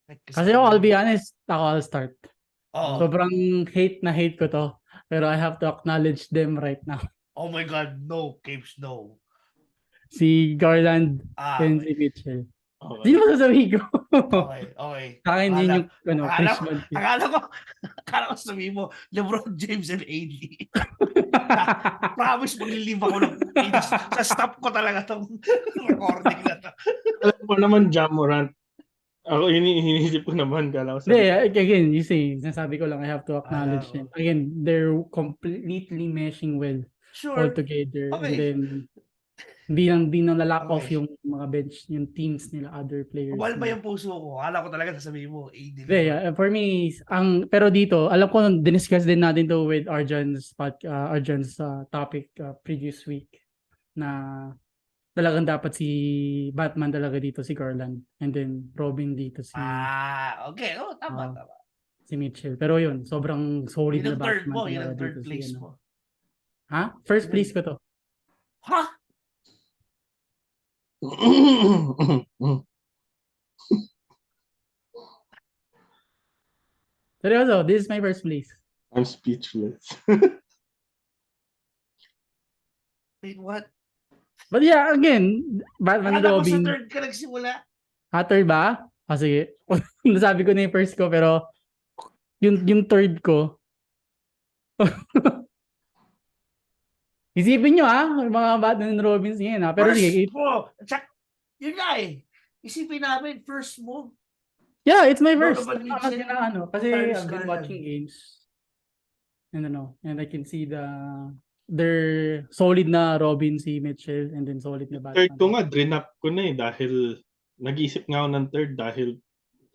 Kasi I'll be honest, I'll start. Oo. Sobrang hate na hate ko to. Pero I have to acknowledge them right now. Oh my God, no, Capes, no. Si Garland and si Okay. Mitchell. Okay. Sino ba sasabihin ko? Okay. Sa akin din yung Akala Christian. ko sabihin mo, LeBron James and AD. Promise, mag-leave ako ng page. Sa stop ko talaga tong recording na to. Alam ko naman Ja Morant. Ako, iniisip ko naman. Kala ko Hindi, sabi, again, you say, sinasabi ko lang, I have to acknowledge Alam them. Again, they're completely meshing well all Sure. together. Okay. And then, hindi na lack off Okay. yung mga bench, yung teams nila, other players. Kumal pa nila. yung puso ko. Akala ko talaga sasabihin mo, AD. Hindi, for me, pero dito, alam ko, diniscuss din natin to with Arjan's topic previous week na talagang dapat si Batman talaga dito, si Garland. And then, Robin dito, si Okay. Oh, tama. si Mitchell. Pero yun, sobrang solid Yun na ang third Batman mo. Yun talaga ang third dito si place ano. mo. Ha? First place ko to. Ha? Seryoso, this is my first place. I'm speechless. Wait, what? But yeah, again, Batman and Akala ko sa Robin. third ka nagsimula. Third ba? Sige. Nasabi ko na yung first ko, pero yung third ko. Isipin nyo mga Batman and Robins ngayon Pero First sige. mo. Yun nga eh. Isipin namin, first mo. Yeah, it's my first. Donovan Mitchell, Kasi Tyrese I've been Garland. watching games. And I can see they're solid na Robin si Mitchell and then solid na Batman. Third ko nga, drinap ko na dahil nag-iisip nga ako ng third dahil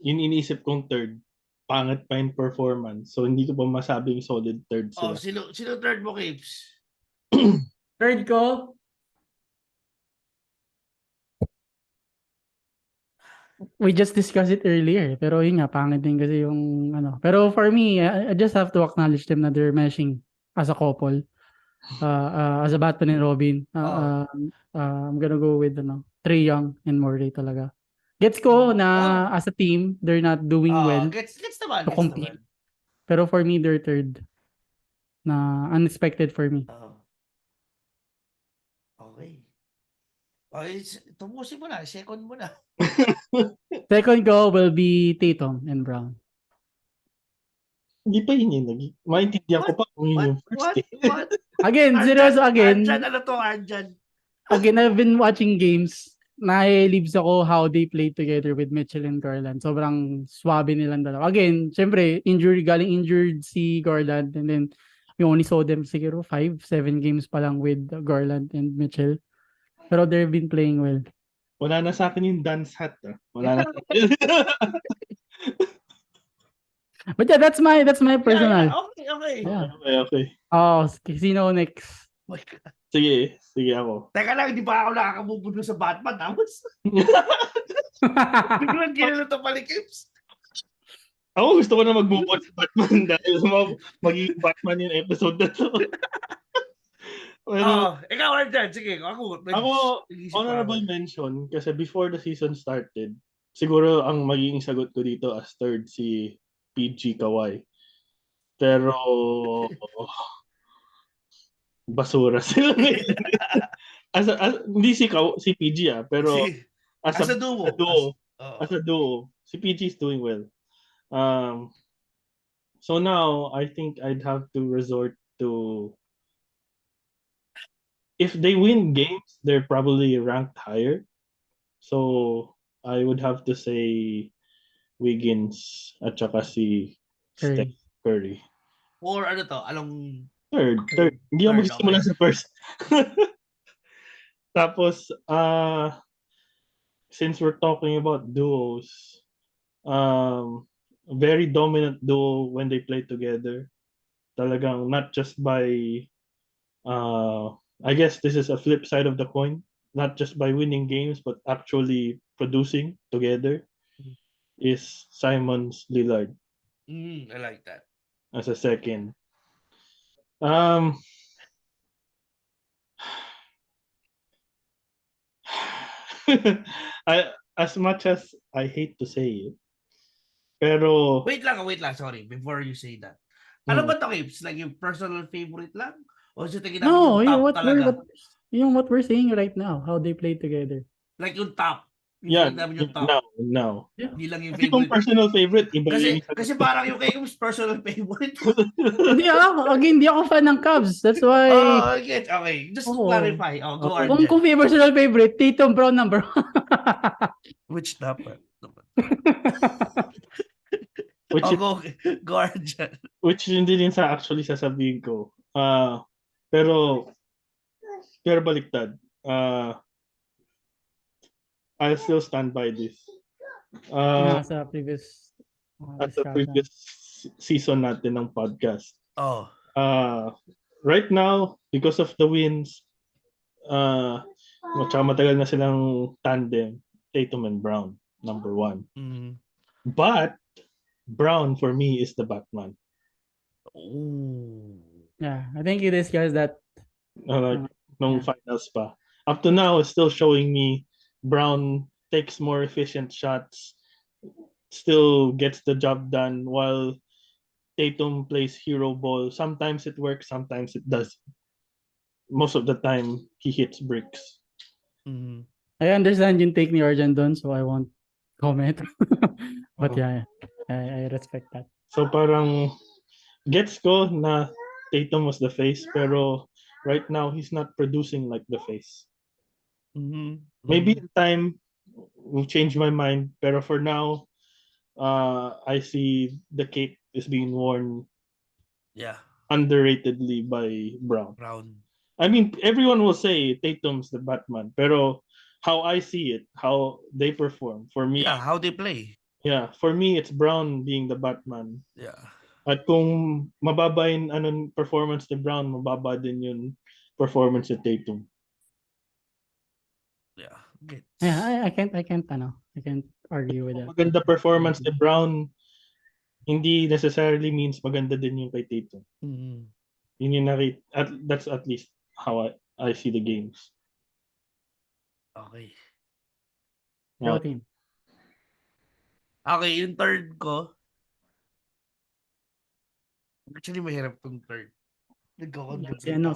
iniisip kong third, pangit pa yung performance. So, hindi ko pa masabing solid third Oh, sila. sino third mo, Capes? Third ko, we just discussed it earlier. Pero yun nga, pangit din kasi yung Pero for me, I just have to acknowledge them na they're meshing as a couple. As a Batman and Robin. I'm gonna go with Trae Young and Murray talaga. Gets ko na as a team, they're not doing well Gets naman. to compete. Pero for me, they're third. Na unexpected for me. Okay. Tumusin mo na. Second mo na. Second ko will be Tatum and Brown. Hindi pa yun yung maintindihan ko pa kung yun yung first. What? Again, seryoso again. Ardian. Again, I've been watching games. Nahilibs ako how they play together with Mitchell and Garland. Sobrang swabe nilang dalawa. Again, syempre, galing injured si Garland and then we only saw them siguro 5-7 games pa lang with Garland and Mitchell. Pero they've been playing well. Wala na sa akin yung dance hat. Wala na. But yeah, that's my personal. Yeah. Okay. Oh, sino next? Oh my God. Sige ako. Teka lang, hindi pa ako nakakabubuno sa Batman. Tapos, biglang ginano to pala, Capes. Ako gusto ko na mag-move on sa Batman dahil magiging Batman yung episode na to. Ikaw, Ardian. Sige, ako honorable mention kasi before the season started, siguro ang magiging sagot ko dito as third si PG Kawhi. Pero basura sila. Hindi si PG pero as a duo. As a duo, si PG is doing well. So now I think I'd have to resort to, if they win games, they're probably ranked higher. So I would have to say Wiggins at saka si Steph Curry. Or Third. Hindi ako magsimula sa first. Tapos, since we're talking about duos, very dominant duo when they play together. Talagang not just by, I guess this is a flip side of the coin. not just by winning games but actually producing together, is Simons Lillard I like that. as a second. Um, as much as I hate to say it, pero Wait lang, sorry, before you say that. Ano ba to, Kips? Like yung personal favorite lang? O sa tingin namin No, yung top talaga? what we're saying right now, how they play together. Like yung top. Yung yeah, tingin namin yung top. now. Yeah. Hindi lang yung Kasi kung favorite. personal favorite, iba yung Kasi parang yung kay Kips personal favorite. Hindi ako fan ng Cavs. That's why. Oh, okay. Just to Oo. clarify. Oh, go Okay. Ardian. Kung personal favorite, Tatum Brown number 1. Which dapat? which Oh, is, go Ardian. which hindi din sa actually sasabihin ko. Pero baliktad. I'll still stand by this. Sa previous At the discussion. previous season natin ng podcast. Oh. Right now, because of the wins, matagal na silang tandem, Tatum and Brown, number 1. But Brown for me is the Batman. Ooh. Yeah, I think you discussed that. Nung finals pa. Up to now, it's still showing me Brown takes more efficient shots, still gets the job done, while Tatum plays hero ball. Sometimes it works, sometimes it doesn't. Most of the time, he hits bricks. I understand yung take ni Arjan doon, so I won't comment. But yeah, I respect that. So parang gets ko na Tatum was the face, pero right now he's not producing like the face. Maybe in time will change my mind, pero for now, I see the cape is being worn underratedly by Brown. I mean, everyone will say Tatum's the Batman, pero how I see it, how they perform, for me, how they play. Yeah, for me, it's Brown being the Batman. Yeah. At kung mababa yung performance ni Brown, mababa din yung performance ni Tatum. Yeah. Yeah, I can't argue with that. Maganda performance ni Brown, hindi necessarily means maganda din yung kay Tatum. Yun yung that's at least how I see the games. Okay. Go team. Okay, yung third ko. Actually, mahirap tong third.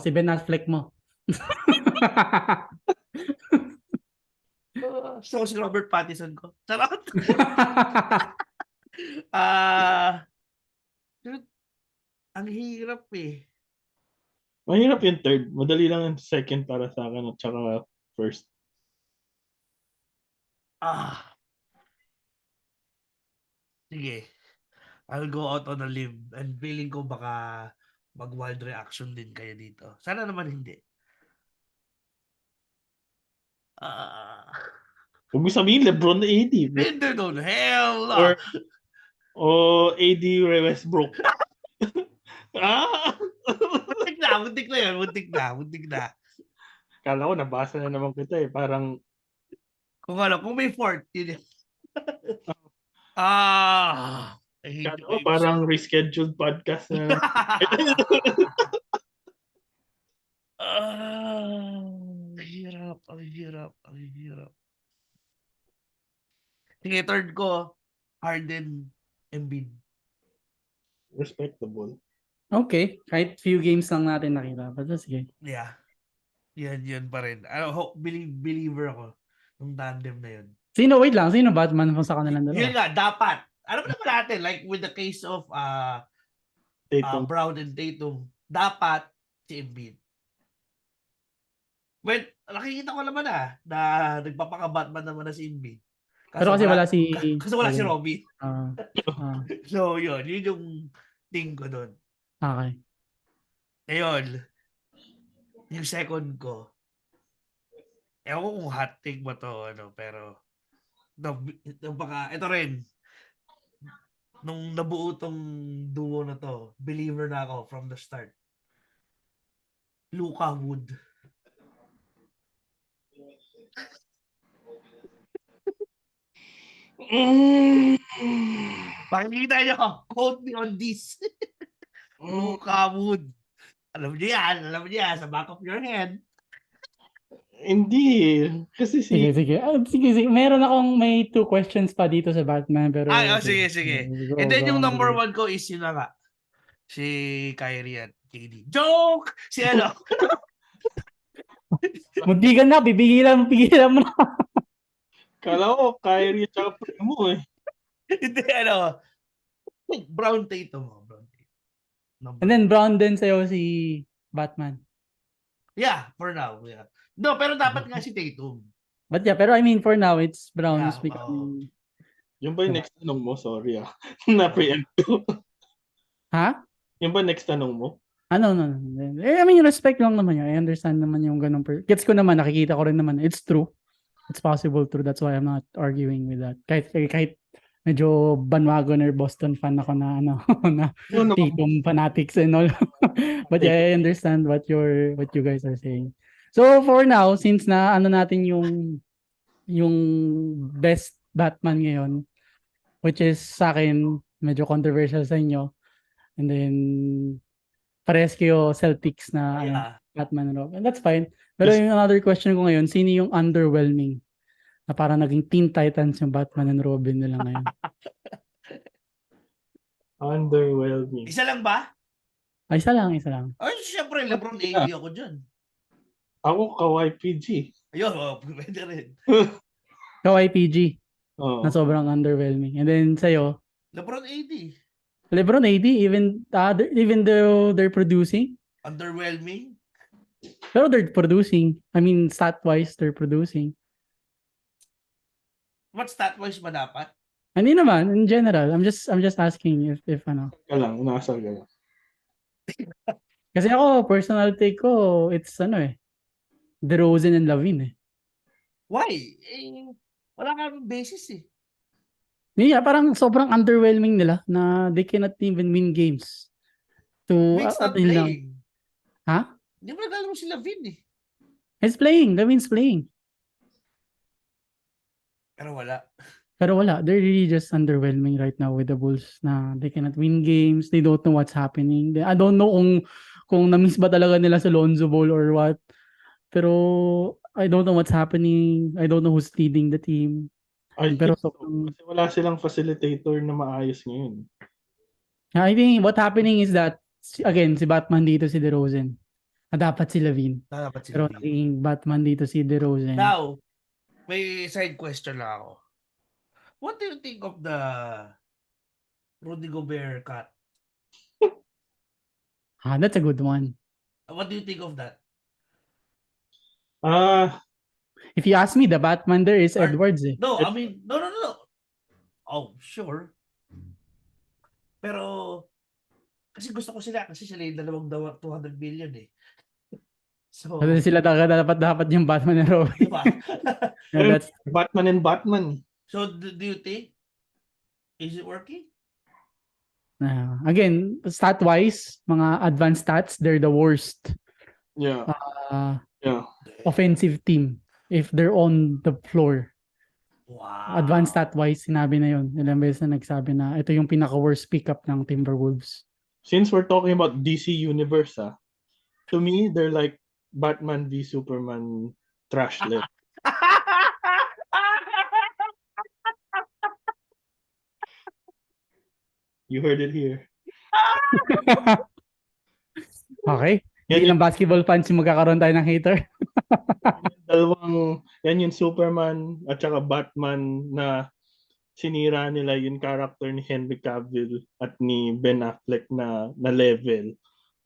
Si Ben Affleck mo. So, si Robert Pattinson ko. Charot! Ang hirap eh. Mahirap yung third. Madali lang yung second para sa akin at saka first. Sige. I'll go out on a limb and feeling ko baka mag-wild reaction din kayo dito. Sana naman hindi. Huwag mo sabihin Lebron na AD. Hindi doon. Hell no. AD Westbrook. Muntik na yun. Muntik na. Kala ko nabasa na naman kita eh. Parang kung may fourth, yun yun. Parang rescheduled podcast na. Ang hirap. Sige, third ko, Ardian, Embiid. Respectable. Okay, kahit few games lang natin nakita. But sige. Yeah. Yan pa rin. Believer ako nung tandem na yun. Sino Batman sa kanilang dalawa? Yun nga, dapat. Alam naman natin, like with the case of Brown and Tatum, dapat si Embiid. Well, nakikita ko naman na nagpapaka-Batman naman na si Embiid. Pero kasi wala si Robby. So, yun yung thing ko doon. Okay. Ngayon, yung second ko, ewan ko kung hot take ba to, pero ito rin, nung nabuo tong duo na to, believer na ako from the start. Luka Wood. Pakikita nyo, quote me on this. Luka Wood. Alam niyo yan, sa back of your head. Hindi. Kasi Sige, sige. Sige. May 2 questions pa dito sa Batman, pero Sige, sige. Go, And then go yung on. number 1 ko is yun na nga. Si Kyrie at KD. Joke! Si ano? Muntikan na, pipigilan mo na. Kala ko, Kyrie tsaka Primo eh. Hindi, ano. Brown Tatum. And then Brown din sa'yo si Batman. Yeah, for now. Yeah. No, pero dapat nga si Tatum. But yeah, pero I mean for now, it's Brown Yeah, who's becoming... Yung ba yung next tanong mo? Sorry Na-preempt ko. Ha? Yung ba next tanong mo? No. I mean, respect lang naman yun. I understand naman yung ganun. Gets ko naman, nakikita ko rin naman. It's true. It's possible true. That's why I'm not arguing with that. Kahit medyo bandwagon or Boston fan ako na na Tatum fanatics and all. But yeah, I understand what you guys are saying. So for now, since na natin yung best Batman ngayon, which is sa akin medyo controversial sa inyo, and then parehas kayo Celtics na Batman and Robin. That's fine. Pero yung another question ko ngayon, sino yung underwhelming na parang naging Teen Titans yung Batman and Robin nila ngayon? Underwhelming. Isa lang ba? Isa lang. Ay, syempre, LeBron 80 ako dyan. Ako, Kawhi PG. Ayun, pwede rin. Kawhi PG Oh. na sobrang underwhelming. And then sa'yo, LeBron 80. LeBron AD, even though they're producing. Underwhelming. Pero they're producing. I mean, stat-wise, they're producing. What stat-wise ba dapat? Hindi naman, in general. I'm just asking if ano. Inasal ka lang. Kasi ako, personal take ko, it's DeRozan and Lavin Why? Wala kang basis eh. Yeah, parang sobrang underwhelming nila na they cannot even win games. Vin's not playing. Ha? Hindi mo nagalaro sila Vin eh. He's playing. Lavin's playing. Pero wala. They're really just underwhelming right now with the Bulls na they cannot win games. They don't know what's happening. I don't know kung na-miss ba talaga nila sa Lonzo Ball or what. Pero I don't know what's happening. I don't know who's leading the team. Pero kasi wala silang facilitator na maayos ngayon. I think what's happening is that, again, si Batman dito si DeRozan. Dapat si Lavin. Pero naging Batman dito si DeRozan. Now, may side question lang ako. What do you think of the Rudy Gobert cut? That's a good one. What do you think of that? If you ask me, the Batman there is Edwards eh. No, I mean, no. Oh, sure. Pero, kasi gusto ko sila kasi sila yung 200 million eh. So, kasi sila dapat yung Batman and Robin. Diba? Yeah, that's Batman and Batman. So, do you think? Is it working? Again, stat-wise, mga advanced stats, they're the worst. Yeah. Offensive team if they're on the floor. Wow. Advanced stat-wise, sinabi na yun. Ilang beses na nagsabi na ito yung pinaka-worst pickup ng Timberwolves. Since we're talking about DC Universe, to me, they're like Batman v Superman trash list. You heard it here. Okay. Bilang basketball fans, magkakaroon tayo ng hater. Yan yung Superman at saka Batman na sinira nila yung character ni Henry Cavill at ni Ben Affleck na level.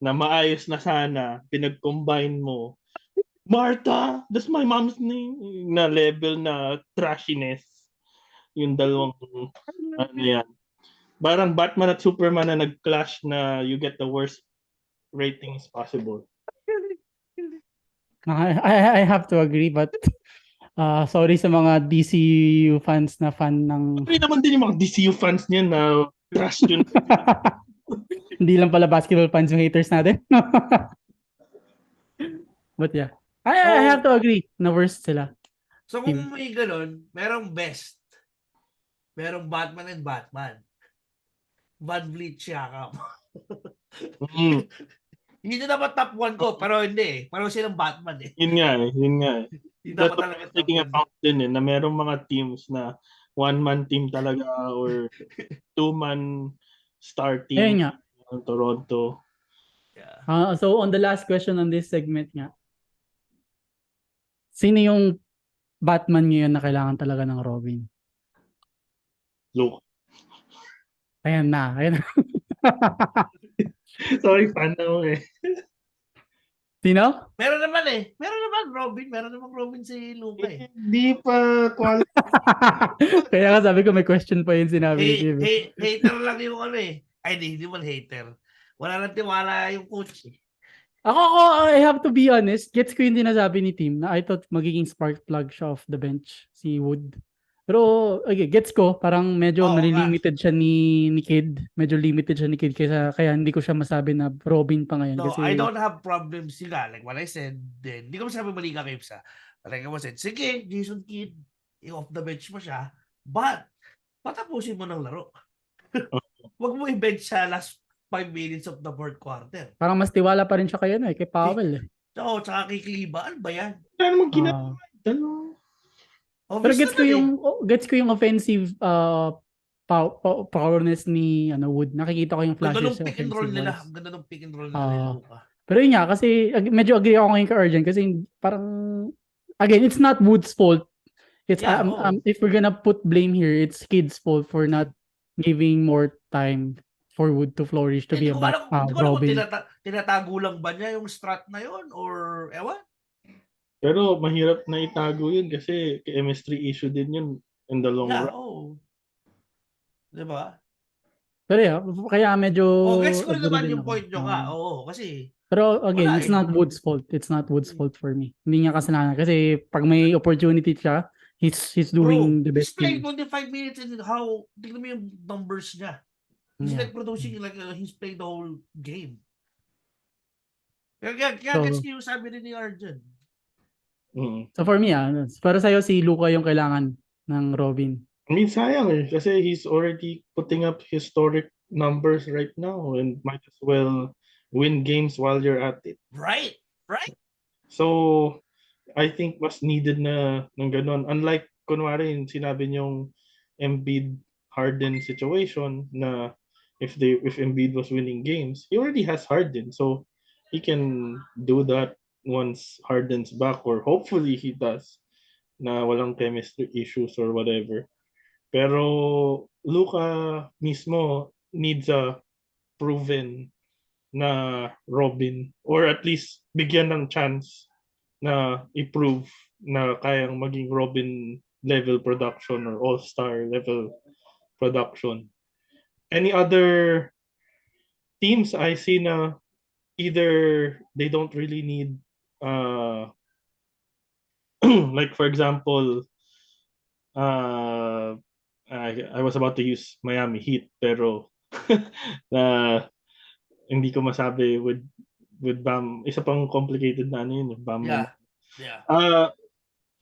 Na maayos na sana, pinag-combine mo. Martha! That's my mom's name. Na level na trashiness. Yung dalawang, yan. Parang Batman at Superman na nag-clash na you get the worst ratings possible. I have to agree, but sorry sa mga DCU fans na fan ng... Sorry naman din yung mga DCU fans niyan na trash yun. Hindi lang pala basketball fans yung haters natin. But yeah, I have to agree na worst sila. So Team. kung may ganun, merong best. Merong Batman and Batman. Van Vliet Siakam. Mm, Yun yung dapat top 1 ko, pero hindi eh. Pareho silang Batman eh. yun nga eh, yun nga eh. Yung That's dapat what I talaga was top thinking 1. about din eh, na merong mga teams na one-man team talaga or two-man star team Ayun nga. ng Toronto. Yeah. So on the last question on this segment nga, sino yung Batman ngayon na kailangan talaga ng Robin? Look. Ayan na. Sorry, fan na ako eh. Sino? Meron naman eh. Meron naman Robin. Meron naman Robin si Luka eh. Hindi pa quality. Kaya nga sabi ko may question pa yun sinabi ni Kim. Hater lang yung ano eh. Ay, hindi man hater. Wala nang tiwala yung coach eh. Ako, I have to be honest, gets ko yung sinasabi ni Tim na I thought magiging spark plug siya off the bench, si Wood. Pero, okay, gets ko, parang medyo Oo nga. nalilimited siya ni Kid. Medyo limited siya ni Kid, kaya hindi ko siya masabi na Robin pa ngayon. No, Kasi, I don't have problems sila. Like what I said, then, hindi ko masabi mali ka, Kips, ha. Like I said, sige, Jason Kidd, off the bench mo siya, but, patapusin mo ng laro. Huwag mo i-bench sa last 5 minutes of the fourth quarter. parang mas tiwala pa rin siya kay Powell. Oo, tsaka kay Kliba, ano ba yan? Wala namang ginagawa. Pero Obvious gets ko yung offensive powerness ni Wood. Nakikita ko yung Ganda flashes nung pick and roll nila. Ang ganda nung pick and roll nila, Luka. Pero yun nga, kasi medyo agree ako ngayon kay Ardian kasi parang, again, it's not Wood's fault. It's Yeah, if we're gonna put blame here, it's Kid's fault for not giving more time for Wood to flourish to be a Hindi ko alam kung Robin. tinatago lang ba niya yung strat na yun or ewan? Pero mahirap na itago yun kasi chemistry issue din yun in the long run. Oo. Diba? Pero yeah, kaya medyo Gets ko rin agree naman din yung ako. point nyo nga. Oo, kasi Pero again, wala it's eh. not Wood's fault. It's not Wood's fault for me. Hindi niya kasalanan. Kasi pag may opportunity siya, he's doing the best. He's playing 25 minutes and tignan mo yung numbers niya. He's like producing like he's played the whole game. Kaya gets ko yung sabi rin ni Ardian. So for me, para sa'yo si Luka yung kailangan ng Robin. I mean, sayang eh. Kasi he's already putting up historic numbers right now and might as well win games while you're at it. Right. So, I think mas needed na ng ganun. Unlike, kunwari, yung sinabi niyong Embiid Harden situation na if Embiid was winning games, he already has Harden. So, he can do that once Harden's back or hopefully he does na walang chemistry issues or whatever. Pero Luka mismo needs a proven na Robin or at least bigyan ng chance na i-prove na kayang maging Robin level production or all-star level production. Any other teams I see na either they don't really need like for example I was about to use Miami Heat pero hindi ko masabi with Bam. Isa pang complicated na ano yun, Bam. Yeah.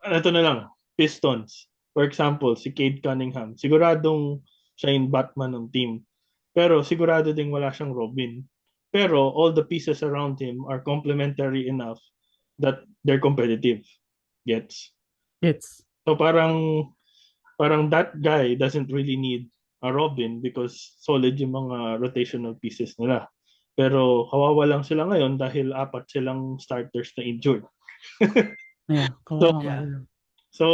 Ito na lang, Pistons. For example, si Cade Cunningham. Siguradong siya yung Batman ng team. Pero sigurado ding wala siyang Robin. Pero all the pieces around him are complementary enough that they're competitive. Gets? So parang that guy doesn't really need a Robin because solid yung mga rotational pieces nila. Pero kawawa lang sila ngayon dahil 4 silang starters na injured. So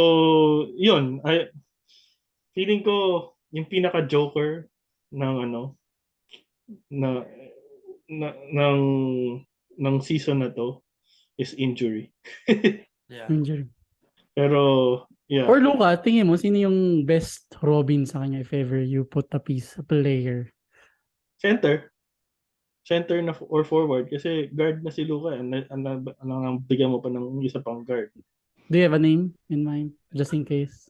yun, feeling ko yung pinaka-joker ng ng season na to is injury. Injury. Pero yeah. Or Luka, tingin mo sino yung best Robin sa kanya if ever you put a player? Center na or forward kasi guard na si Luka ang bigyan mo pa ng isa pang guard. Do you have a name in mind just in case?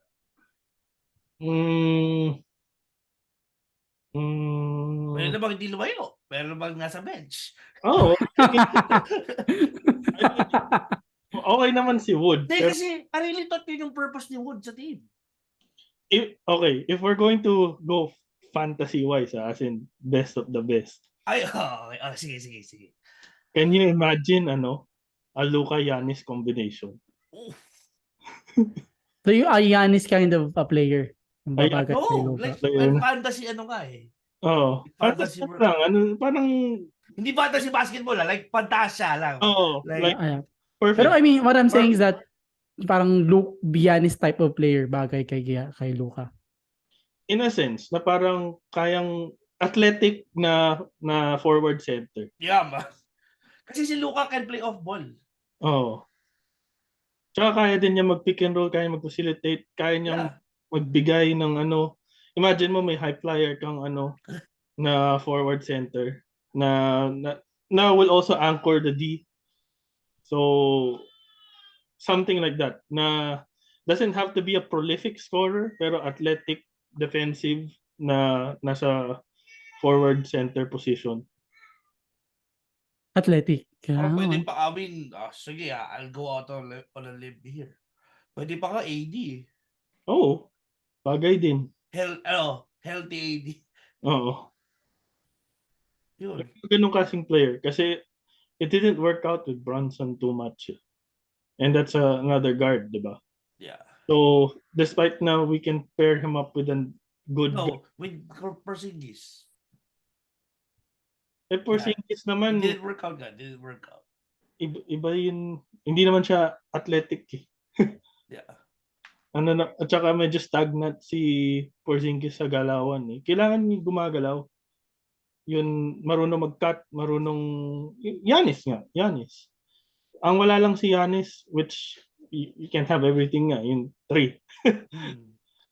Pwede na bang hindi lumayo? Pwede na bang nasa bench? Oh, Okay naman si Wood. Hindi, Pero kasi I really thought yun yung purpose ni Wood sa team. if we're going to go fantasy-wise, as in best of the best, Ay, okay. Sige. can you imagine, a Luka-Giannis combination? Oof. So yung Giannis kind of a player. Yung Ay, babagat kay No, Luka. like, Player na. fantasy ano nga eh. Oo. Fantasy Ano lang, parang, Hindi fantasy basketball like fantasya lang. like, Yeah. perfect. Pero I mean, what I'm saying is Perfect. that parang Giannis type of player bagay kay Luka. In a sense, na parang kayang athletic na forward center. Yeah, man. Kasi si Luka can play off ball. Oo. Tsaka kaya din niya mag-pick and roll, kaya mag-facilitate, kaya niyang Yeah. magbigay ng imagine mo may high flyer kang na forward center na will also anchor the D. So something like that na doesn't have to be a prolific scorer pero athletic, defensive na nasa forward center position. Athletic. Parang pwede Okay. pa, sige I'll go out on a limb here. Pwede pa ka AD eh. Oo, bagay din. Healthy AD. Oo. Yun. Ganun kasing player kasi it didn't work out with Brunson too much. And that's another guard, di ba? Yeah. So, despite now we can pair him up with a good guard. No, with Porzingis. Porzingis It naman, didn't work out. iba yun. Hindi naman siya athletic eh. Yeah. At saka medyo stagnant si Porzingis sa galawan eh. Kailangan niya gumagalaw. Yun, marunong mag-cut, Giannis. Ang wala lang si Giannis, which you can have everything nga, yung 3. Which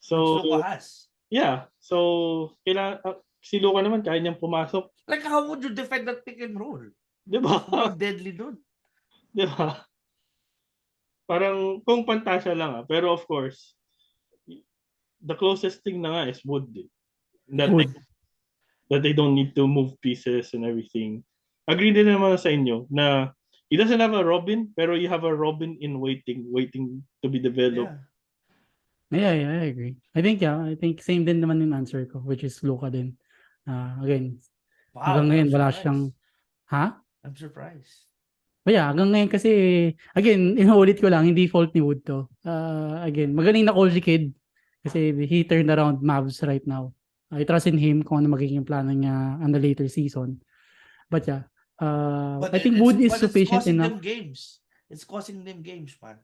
So, Luka has. yeah. So, si Luka naman, kaya niyang pumasok. Like, how would you defend that pick and roll? Di ba? Sobrang deadly dun. Di ba? Parang, kung pantasya lang pero of course, the closest thing na nga is Wood. That Wood. that they don't need to move pieces and everything. Agree din naman sa inyo na he doesn't have a Robin, pero you have a Robin in waiting to be developed. Yeah, I agree. I think same din naman yung answer ko, which is Luka din. Again, Wow, hanggang ngayon I'm wala surprised. siyang, ha? I'm surprised. But yeah, hanggang ngayon kasi, again, inuulit ko lang, hindi fault ni Wood to. Again, magaling na call si Kid kasi he turned around Mavs right now. I trust in him kung ano magiging plano niya on the later season. But yeah, But I think Wood is sufficient it's enough. It's costing them games, man.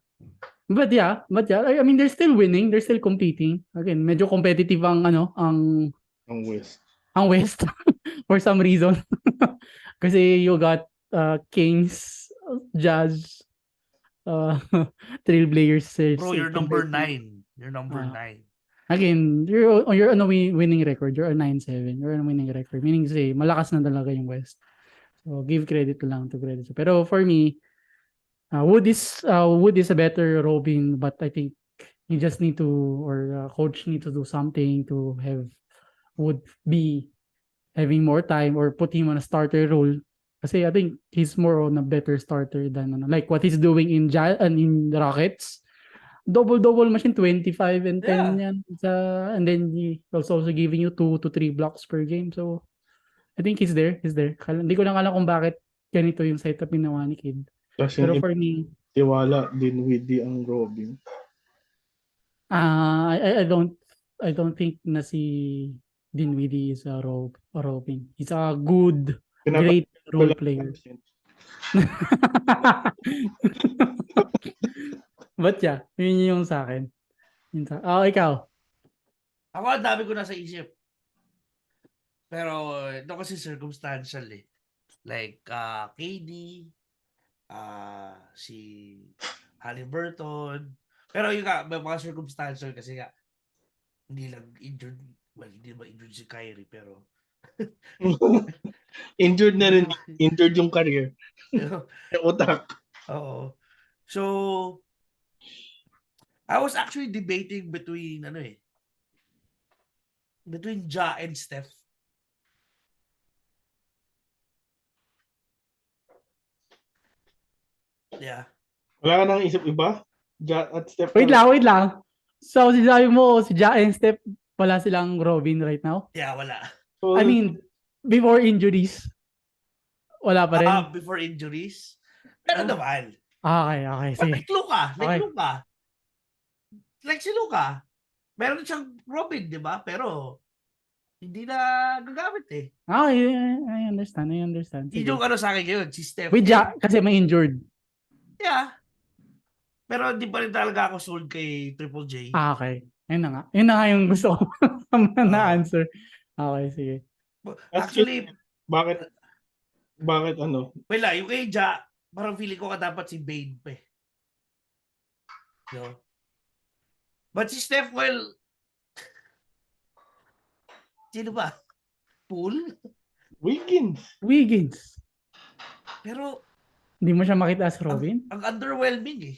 But yeah, I mean they're still winning, they're still competing. Again, medyo competitive ang West. Ang West for some reason. Kasi you got Kings, Jazz, Trailblazers. Bro, you're number 9. You're number 9. Again, you're on a winning record. You're a 9-7. You're on a winning record. Meaning say, malakas na talaga yung West. So give credit lang to credit. Pero for me, Wood is a better Robin, but I think you just need to, or coach need to do something to have Wood be having more time or put him on a starter role. Kasi I think he's more on a better starter than like what he's doing in in the Rockets. Double machine, 25 and 10 yan. And then he's also giving you 2 to 3 blocks per game. So I think he's there. Hindi ko lang alam kung bakit ganito yung setup ginawa ni Kid. Kasi Pero for me, tiwala din with ang Robin. I don't think na si Dinwiddie is a Robin. He's a great role player. But yeah, yun yung sa akin. Ikaw. Ako, ang dami ko nasa isip. Pero, ito kasi circumstantial eh. Like, KD, si Halliburton. Pero yung may mga circumstantial kasi nga, hindi lang injured. Well, hindi ba injured si Kyrie, pero injured na rin. Injured yung career. Yung utak. Oo. So, I was actually debating between Ja and Steph. Yeah. Wala ka nang isip iba? At Steph Wait ka lang, wait lang. So, sinabi mo, si Ja and Steph, wala silang Robin right now? Yeah, wala. I So, mean, before injuries, wala pa rin? Before injuries, meron naman. Okay, okay, But sige. like Luka, Okay. like si Luka, meron siyang Robin, di ba? Pero, hindi na gagamit eh. I understand, I understand. Yun Sige. yung ano sa akin yun, si Steph. With Ja, kasi may injured. Yeah. Pero hindi pa rin talaga ako sold kay Triple J. Okay. Yun na nga. Yun na nga yung gusto ko na answer. Okay, sige. Actually, bakit ano? wala, yung kay Ja, parang feeling ko ka dapat si Bane pa eh. No? But si Steph, well, sino ba? Pool? Wiggins. Pero, Hindi mo siya makita as Robin? ang underwhelming eh.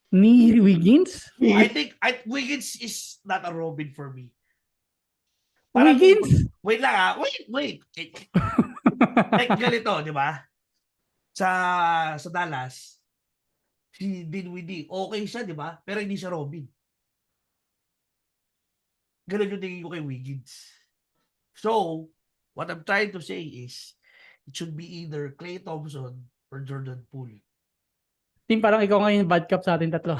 Ni Wiggins? I think Wiggins is not a Robin for me. Parang, Wiggins? wait lang wait. Like ganito, di ba? Sa Dallas, si Dinwiddie, okay siya, di ba? Pero hindi siya Robin. Ganun yung tingin ko kay Wiggins. So, what I'm trying to say is, it should be either Klay Thompson or Jordan Poole. Team, parang ikaw ngayon yung bad cup sa ating tatlo.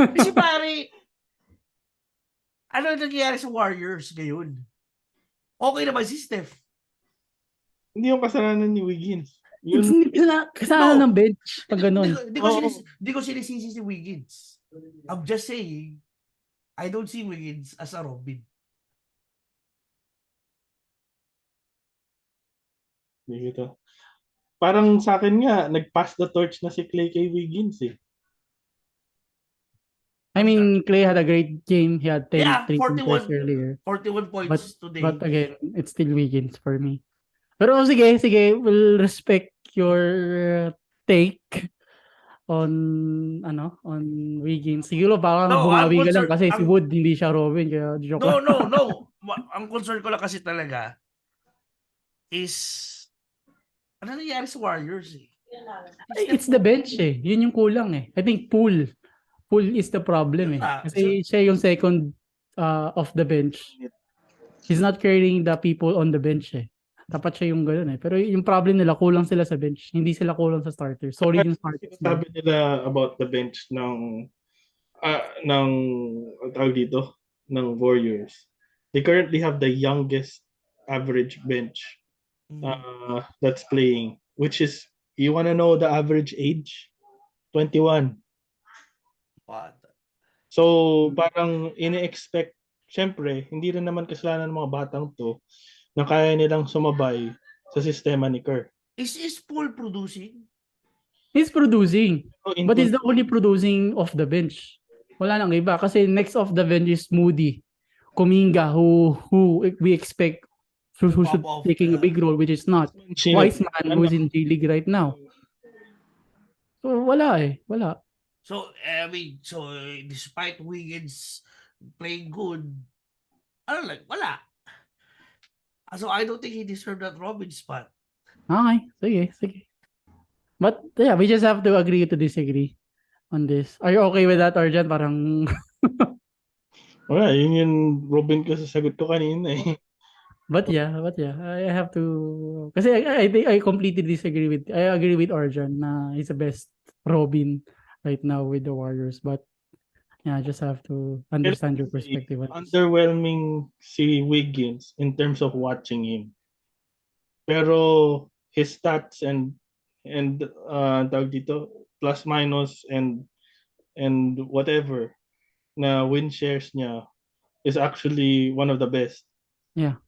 Kasi pare, ano nangyayari sa Warriors ngayon? Okay naman si Steph. Hindi yung kasalanan ni Wiggins. It's Yun, kasalanan ng bench pag ganun. Di ko sinisisi si Wiggins. I'm just saying, I don't see Wiggins as a Robin. dito. Parang sa akin nga, nag-pass the torch na si Klay kay Wiggins eh. I mean, Clay had a great game. He had 10 Yeah, three-pointers earlier. 41 points today. But again, it's still Wiggins for me. Pero sige, we'll respect your take on on Wiggins. Siguro baka No, bumawi ka lang kasi si ang- Wood hindi siya Robin. Kaya joke No, lang. no. Ang concern ko lang kasi talaga is ano nangyari sa Warriors eh? It's the bench eh. Yun yung kulang eh. I think Poole is the problem eh. Kasi siya yung second off the bench. He's not carrying the people on the bench eh. Dapat siya yung gano'n eh. Pero yung problem nila, kulang sila sa bench. Hindi sila kulang sa starters. Sorry yung starters. Sabi nila about the bench ng tawag dito, ng Warriors. They currently have the youngest average bench that's playing, which is, you wanna know the average age? 21. What? So, parang ini-expect, syempre, hindi rin naman kasalanan ng mga batang to na kaya nilang sumabay sa sistema ni Kerr. Is Paul producing? He's producing. But he's the only producing off the bench. Wala nang iba. Kasi next off the bench is Moody. Kuminga, who we expect who should taking a big role, which is not. Wiseman, who's in G-League right now. So, wala eh. Wala. So, I mean, despite Wiggins playing good, wala. So, I don't think he deserved that Robin spot. Okay. Sige. But, yeah, we just have to agree to disagree on this. Are you okay with that, Arjan? Parang... Wala, yun yung Robin ko sa sagot ko kanina eh. But yeah, I have to... Kasi I think I completely disagree with... I agree with Arjan na he's the best Robin right now with the Warriors. But yeah, I just have to understand your perspective. Underwhelming si Wiggins in terms of watching him. Pero his stats and tawag dito, plus minus and whatever na win shares niya is actually one of the best. Yeah.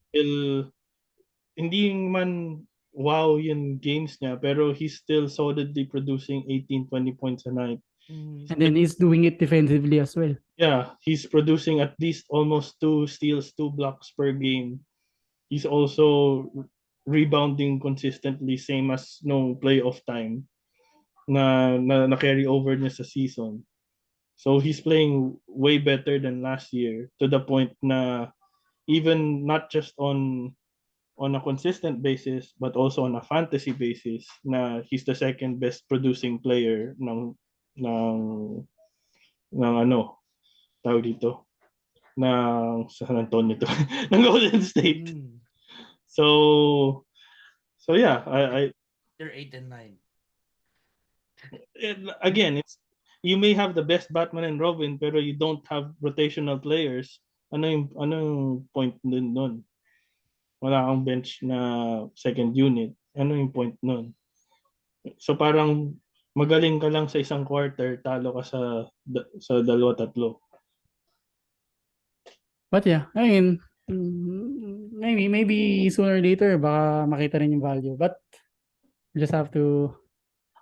Hindi man wow yung games niya, pero he's still solidly producing 18-20 points a night. And then he's doing it defensively as well. Yeah, he's producing at least almost 2 steals, 2 blocks per game. He's also rebounding consistently, same as no playoff time na carry over niya sa season. So he's playing way better than last year, to the point na even not just on on a consistent basis but also on a fantasy basis na he's the second best producing player ng ng ano tawag dito ng San Antonio to ng Golden State. So yeah, I They're 8 and 9. again, it's you may have the best Batman and Robin pero you don't have rotational players. Anong point din nun? Wala kang bench na second unit. Ano yung point nun? So parang magaling ka lang sa isang quarter, talo ka sa dalawa tatlo. But yeah, I mean, maybe sooner or later baka makita rin yung value. But we just have to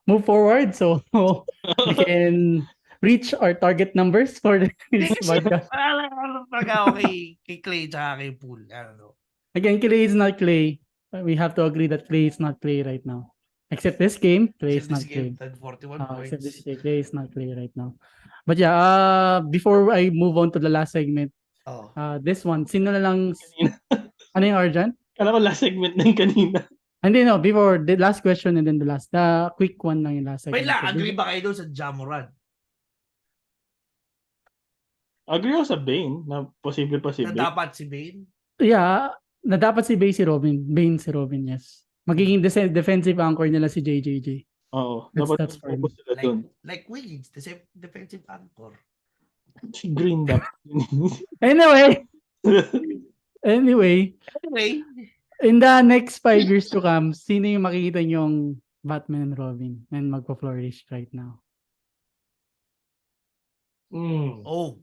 move forward so we can reach our target numbers for this podcast. Talaga ako kay Clay tsaka kay Pool. I don't know. Again, Clay is not Clay. We have to agree that Clay is not Clay right now. Except this game, Clay is not Clay. Had 41 Except this points. game, Clay is not Clay right now. But yeah, before I move on to the last segment, Oh. this one, sino na lang, ano yung Arjan? Kala ko last segment ng kanina. Hindi, no, before the last question and then the quick one lang yung last segment. Wait lang, agree ba kayo doon sa Jamoran? Agree ako sa Bane na posible pa si Na Bane. dapat si Bane? Yeah, na dapat si Bane si Robin, yes. Magiging defensive anchor nila si JJJ. Oo. That's Dapat fine. focus sila dun. Like Wiggins, the same defensive anchor. Si Green Duck. Anyway, Anyway, in the next 5 years to come, sino yung makikita nyong Batman and Robin and magpo-flourish right now? oh,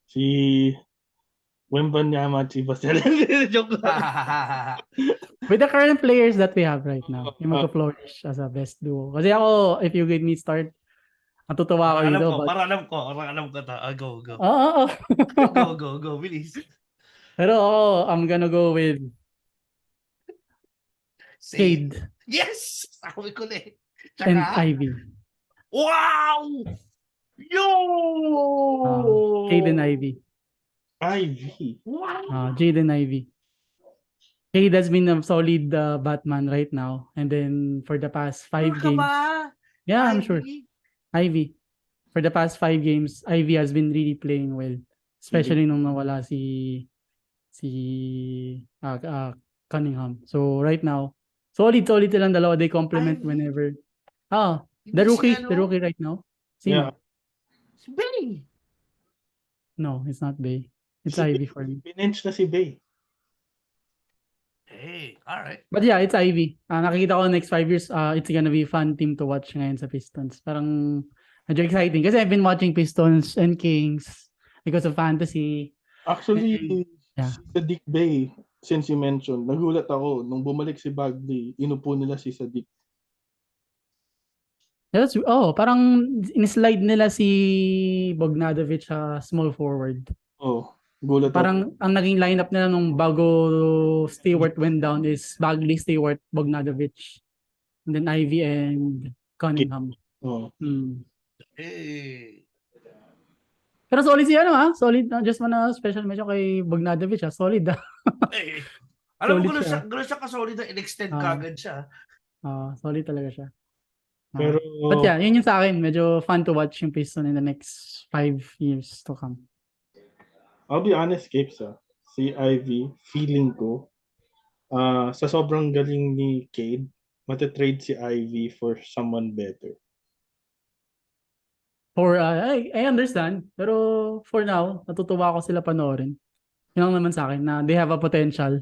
Si Wembanyama Chibasel. Joke lang. With the current players that we have right now, yung magpo-flourish as a best duo. Kasi ako, if you give me start, natutuwa ako dito. Parang alam ko ta. Go. Oo. Go, bilis. Pero ako, I'm gonna go with Cade Yes! Sabi ko na eh. and Tsaka, Ivy. wow! Yo! Cade and Ivy. Ivy. Wow! Jade and Ivy. Cade has been a solid Batman right now. And then for the past 5 Sure ka games. ba? Yeah, I'm Ivy? sure. Ivy. For the past 5 games, Ivy has been really playing well. Especially nung nawala si Cunningham. So right now, solid silang dalawa. They complement Ivy? whenever. Hindi The rookie. si ano? The rookie right now. Yeah. Sino? Si Bay. No, it's not Bay. It's Ivy for me. Binench na si Bay. Hey, alright. But yeah, it's Ivy. Nakikita ko next 5 years, it's gonna be a fun team to watch ngayon sa Pistons. Parang medyo exciting. Kasi I've been watching Pistons and Kings because of fantasy. Actually, Yeah. si Sadiq Bay, since you mentioned, nagulat ako, nung bumalik si Bagley, inupo nila si Sadiq. Parang in-slide nila si Bogdanovic sa small forward. Gulat Parang ang naging lineup nila nung bago Stewart went down is Bagley, Stewart, Bogdanovic, and then Ivy and Cunningham. ako. Hey. Pero solid siya, solid. Just wanna special mention kay Bogdanovic, solid. Hey. Alam mo, Solid siya. gano'n siya ka-solid na in-extend kagad siya. Solid talaga siya. Pero, But yeah, yun yung sa akin. Medyo fun to watch yung Piston in the next 5 years to come. I'll be honest, Capes, si Ivy, feeling ko, sa sobrang galing ni Cade, matatrade si Ivy for someone better. I understand. Pero for now, natutuwa ako sila panoorin. Yun lang naman sa akin na they have a potential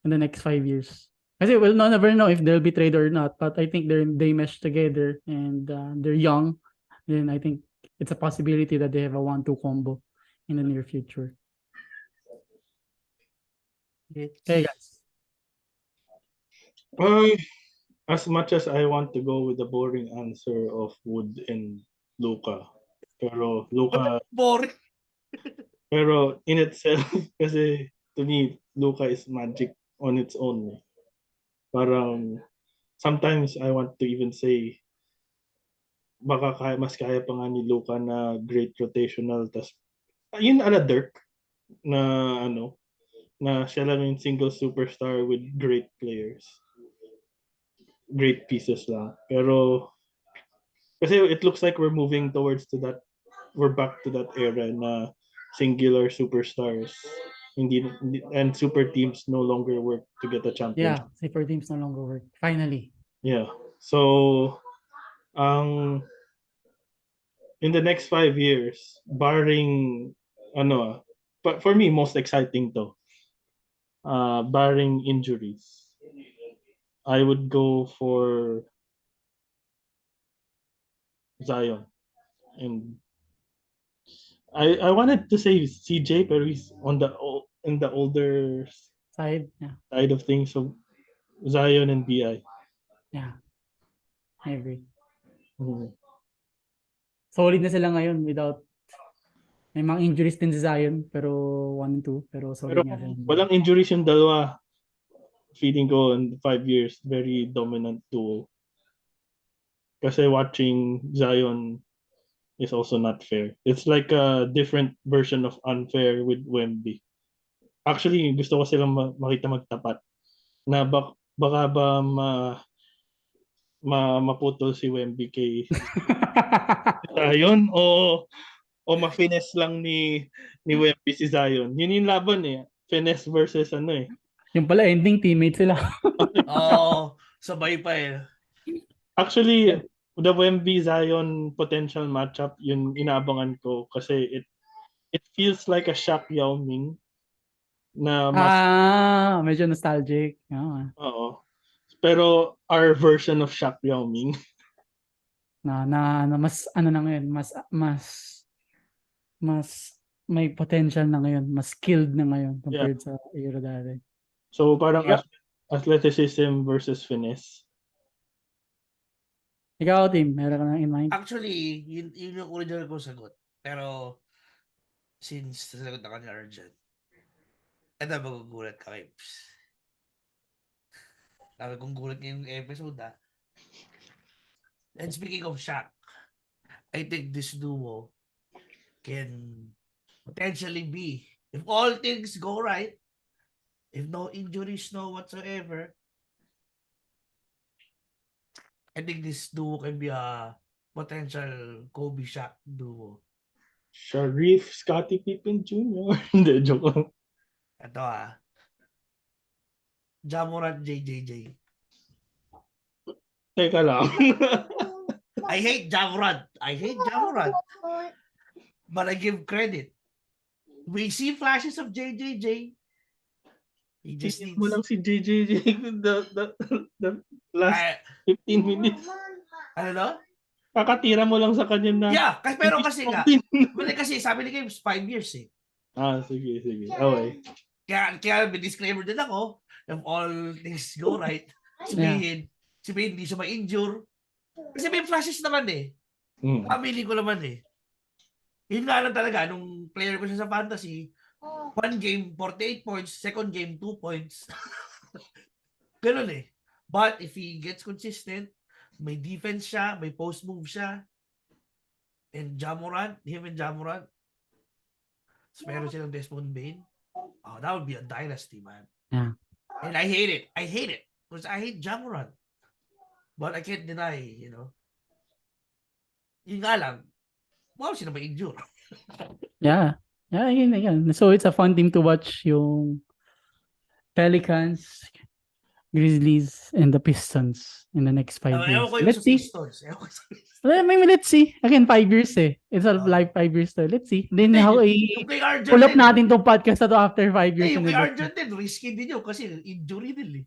in the next 5 years. Kasi we'll never know if they'll be traded or not. But I think they mesh together and they're young. Then I think it's a possibility that they have a 1-2 combo in the near future. Okay, guys. As much as I want to go with the boring answer of Wood and Luka, pero Boring. pero in itself, kasi to me, Luka is magic on its own. Parang sometimes I want to even say baka mas kaya pa nga ni Luka na great rotational tas yun ala Dirk na na siya lang yung single superstar with great players. Great pieces lang. Pero kasi it looks like we're moving towards to that, we're back to that era na singular superstars and super teams no longer work to get a championship. Yeah, super teams no longer work. Finally. Yeah. So in the next 5 years, barring but for me most exciting to, barring injuries, I would go for Zion. And I wanted to say CJ, but he's in the older Side. Yeah. side of things. So Zion and BI. Yeah. I agree. Mhm. Solid na sila ngayon without may mga injuries din si Zion pero 1 and 2 pero Pero solid nga sila. walang injuries yung dalawa. Feeling ko in 5 years, very dominant duo. Kasi watching Zion is also not fair. It's like a different version of unfair with Wemby. Actually, gusto ko silang makita magtapat. Na baka ba maputol si Wemby kay Zion o ma-finesse lang ni Wemby si Zion. Yun yung laban eh. Finesse versus ano eh. Yung pala ending teammates sila. Oo, sabay pa eh. Actually, the Wemby Zion potential matchup, yun inaabangan ko kasi it feels like a Shaq Yao Ming na mas Medyo nostalgic. oo. Pero our version of Shaq Yao Ming. Na mas ano na ngayon, mas may potential na ngayon, mas skilled na ngayon compared sa era dati. So parang Ikaw- athleticism versus finesse. Ikaw, Tim, meron ka na in mind? Actually, yun yung original kong sagot. Pero, since sasagot na kanila Ardian, eto magugulat ka, Kips. Sabi kong gulat ngayong episode, ah. And speaking of Shaq, I think this duo can potentially be, if all things go right, if no injuries, no whatsoever, I think this duo can be a potential Kobe Shaq duo. Sharif, Scottie Pippen Jr. Hindi, joke lang. Ito Ja Morant, JJJ. Teka lang. I hate Ja Morant. But I give credit. We see flashes of JJJ. He just Tingnan needs... mo lang si JJJ the last 15 minutes. Ano no? Kakatira mo lang sa kanya na. Yeah, pero kasi nga, kasi sabi ni Games, 5 years eh. Sige. Okay. Kaya may disclaimer din ako, if all things go right, sabihin hindi siya ma-injure. Kasi may flashes naman eh. Family ko naman eh. Yun nga lang talaga, nung player ko siya sa fantasy, 1 game, 48 points, second game, 2 points. Ganun eh. But if he gets consistent, may defense siya, may post move siya, and Ja Morant, so meron silang Desmond Bain, that would be a dynasty, man. Yeah. And I hate it. Because I hate Ja Morant. But I can't deny, yun nga lang, wow, sila ma-injure. Yeah. Again. So it's a fun team to watch, yung Pelicans, Grizzlies, and the Pistons in the next 5 years. Let's see. Let's see. Again, 5 years eh. It's a live 5 years to. Let's see. Then pull up natin tong podcast na to after 5 years. Yung kay Ardian din, risky din yun kasi injury din eh.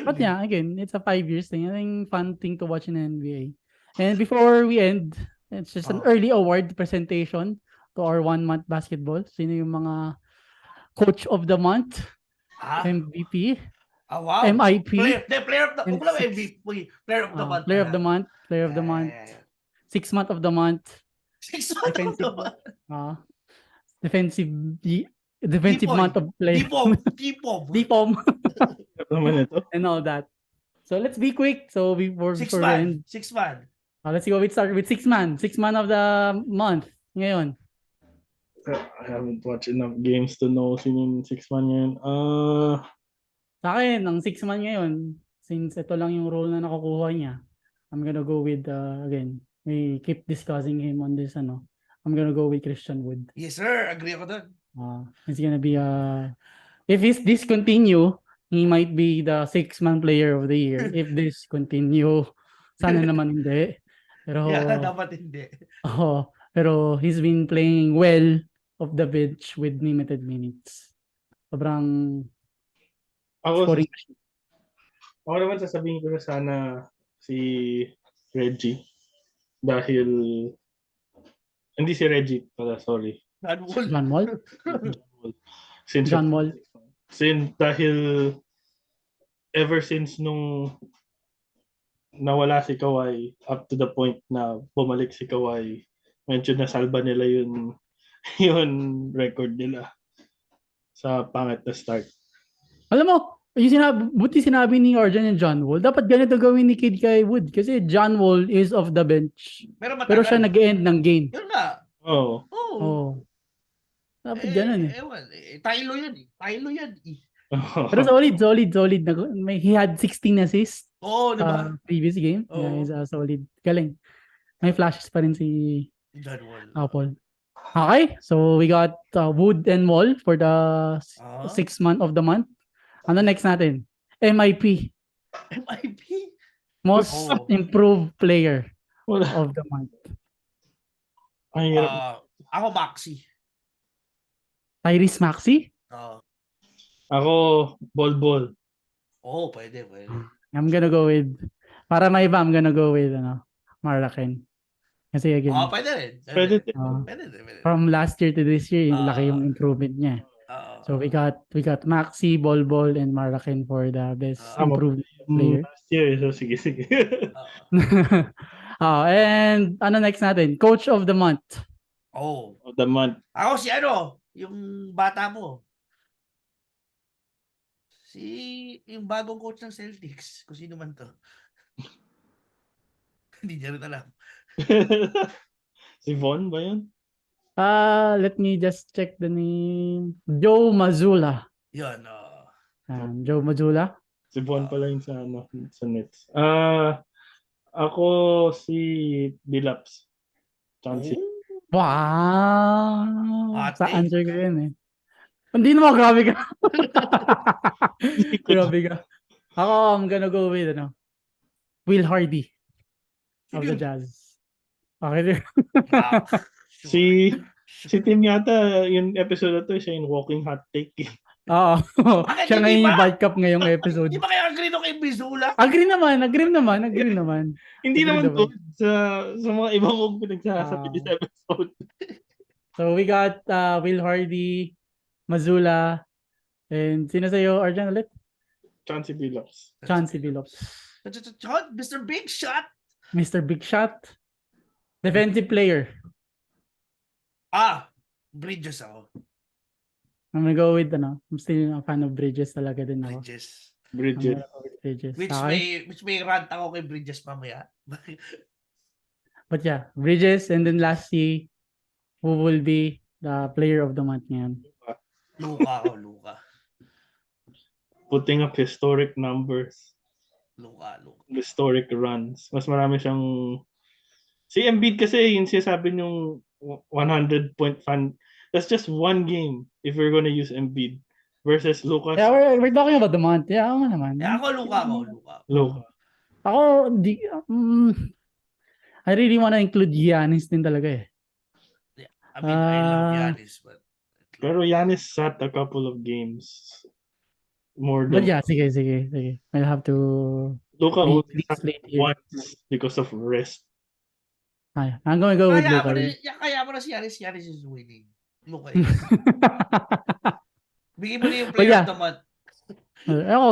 But yeah, again, it's a 5 years thing. I think fun thing to watch in the NBA. And before we end, it's just an early award presentation to our 1 month basketball. Sino yung mga coach of the month, MVP, wow. MIP, Player of the MVP, player of the month. Player of the month, 6 month of the month, 6 month of the month. Defensive month of play. Dipom. And all that. So let's be quick. So before we end. 6 man. Let's go. We start with 6 man. 6 man of the month. Ngayon. I haven't watched enough games to know sino yung 6-man ngayon. Sa akin, ang 6-man ngayon, since ito lang yung role na nakukuha niya, I'm gonna go with, again, we keep discussing him on this, I'm gonna go with Christian Wood. Yes, sir. Agree ako doon. He's gonna be, if this continue, he might be the 6-man player of the year. If this continue, sana naman hindi. Pero, Yeah, dapat hindi. pero he's been playing well off the bench with limited minutes. Sobrang scoring. Ako naman sasabihin ko na sana si Reggie. Dahil, hindi si Reggie pala, sorry. John Wall? John Wall. Dahil ever since nung nawala si Kawhi up to the point na bumalik si Kawhi, medyo nasalba nila yun record nila sa pangit na start. Alam mo, buti sinabi ni Ardian and John Wall, dapat ganito gawin ni Kid kay Wood kasi John Wall is off the bench. Pero siya nag-end ng game. Yun nga. Oo. Oh. Dapat ganun eh. Ewan, Tylo yan eh. Pero solid. He had 16 assists Diba? Previous game. Yeah, he's solid. Galing. May flashes pa rin si John Wall. Apple. Okay, so we got Wood and Wall for the 6-month of the month. Ano next natin? MIP. Most improved player of the month. Ako Maxi. Tyrese Maxey? Ako, Bol. Pwede. I'm gonna go with, para may iba, I'm gonna go with, Marlaken. Kasi again, Pwede. From last year to this year, laki yung improvement niya. So we got Maxi, Bol, and Marlaken for the best improved player. Last year, so sige. And ano next natin? Coach of the month. Of the month. Ako si yung bata mo. Yung bagong coach ng Celtics. Kung sino man to. Hindi niya rin alam. Si Von ba yun? Let me just check the name. Joe Mazzulla. Yun. Joe Mazzulla. Si Von pala yun sa Nets. Ako si Billups. Chauncey. Wow! Sa answer ko yun eh. Hindi naman, grabe ka. Grabe ka. Ako, I'm gonna go with, Will Hardy of the Jazz. Okay. Si Tim yata, yung episode na to, siya yung walking hot take. Oo. Siya ngayon yung bad cup ngayong episode. Di ba kayo agree kay Bizula? Agree naman. Hindi naman good sa mga ibang kong pinagsasabi sa episode. So we got Will Hardy, Mazzulla, and sino sa'yo, Arjan, ulit? Chauncey Billups. Mr. Big Shot. Mr. Big Shot. Defensive player. Bridges ako. I'm gonna go with, I'm still a fan of Bridges talaga din ako. Bridges. Which may rant ako kay Bridges mamaya. But yeah, Bridges, and then lastly, who will be the player of the month ngayon? Luka. Putting up historic numbers. Luka. Historic runs. Mas marami siyang... Si Embiid kasi, yung sinasabi niyong 100-point fan. That's just one game if we're gonna use Embiid versus Lucas. Yeah, we're talking about the month. Yeah, ako naman. Yeah, ako Luka. Ako, I really wanna include Giannis din talaga eh. Yeah, I mean, I love Giannis, but... Pero Giannis sat a couple of games more than... But yeah, sige. I'll have to... Luka only sat once because of rest. I'm gonna go with Luka. Kaya mo na si Giannis is winning. Luka is. Bigyan mo na yung player of the month.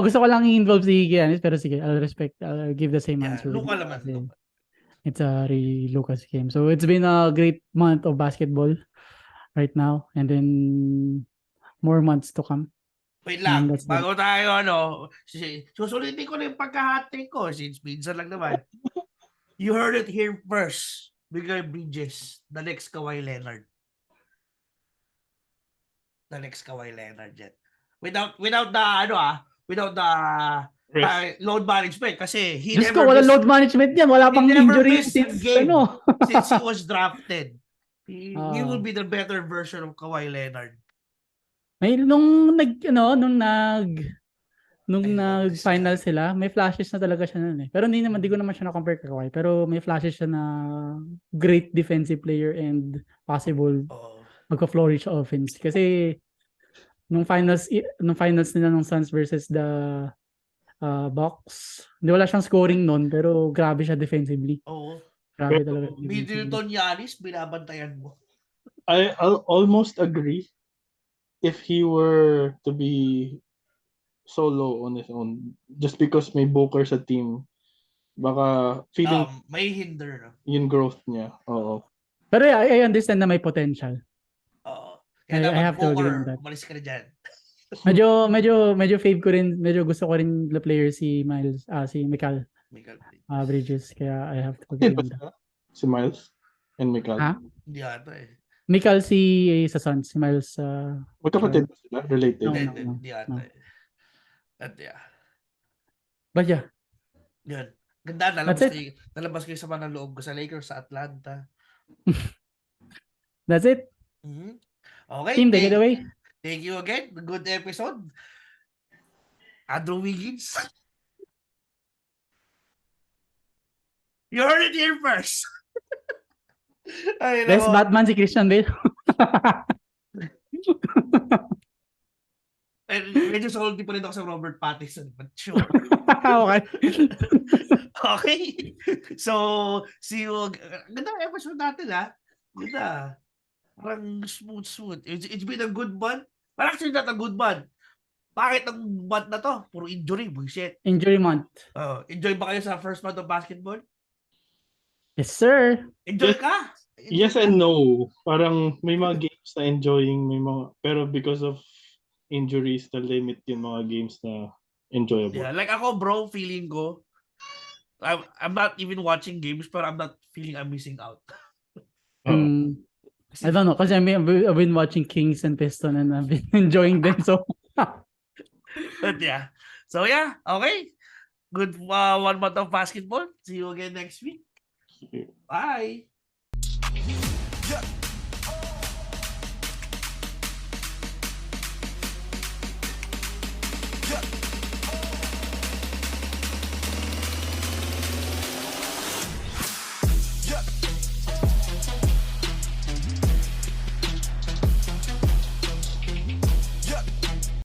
Gusto ko lang i-involve si Giannis, pero sige, I'll give the same answer. Luka naman. It's a really Lucas game. So it's been a great month of basketball right now, and then more months to come. Wait lang, bago tayo susulitin ko na yung pagkahati ko since minsan lang naman. You heard it here first. Bigay Bridges, the next Kawhi Leonard. the next Kawhi Leonard yet. Without the without the Rest. load management kasi he Diyos ko, never wala missed, load management yan. Wala he pang never injury missed a since, game ano. since he was drafted. He Ah. will be the better version of Kawhi Leonard. May nung nag-final Ay, sila, may flashes na talaga siya nun eh. Pero di ko naman siya na-compare kay Kawhi. Pero may flashes siya na great defensive player and possible Oo. magka-flourish offense. Kasi nung finals nila nung Suns versus the Bucks, hindi wala siyang scoring nun, pero grabe siya defensively. Oo. Grabe talaga. Middleton, Giannis, binabantayan mo. I'll almost agree if he were to be solo on his own, just because may Booker sa team, baka feeling May hinder, no? yung growth niya. Oo. Pero I understand na may potential. Oo. I Kaya dapat have to agree on Booker, that. umalis ka na dyan. Medyo fave ko rin, medyo gusto ko rin the player si Mikal Michael. Bridges, kaya I have to agree on that. Si Miles and Mikal. Ha? Hindi ata eh. Mikal sa Suns, si Miles Magkapatid ba sila? Related? No. Hindi ata eh. At yeah. But yeah, Yun. Ganda, That's nalabas kayo sa mga loob ko sa Lakers sa Atlanta. that's it. Mhm. Okay. Team, take it away. Thank you again. Good episode. Andrew Wiggins. You heard it here first. Ay, Best nako. Batman si Christian Bale. Medyo salty pa rin ako sa Robert Pattinson, but sure. Okay. Okay. So, see you. Ganda ang episode natin, ha? Ganda. Parang smooth. It's been a good month. Parang actually not a good month. Bakit ang month na to? Puro injury, bullshit. Injury month. Enjoy ba kayo sa first month of basketball? Yes, sir. Enjoy Yes. ka? Yes and no. Parang may mga games na enjoying, pero because of injuries na limit yung mga games na enjoyable. Yeah, like ako, bro, feeling ko, I'm not even watching games, but I'm not feeling I'm missing out. I don't know, kasi I've been watching Kings and Piston and I've been enjoying them, so. But yeah. So yeah, okay. Good 1 month of basketball. See you again next week. Bye. Yeah.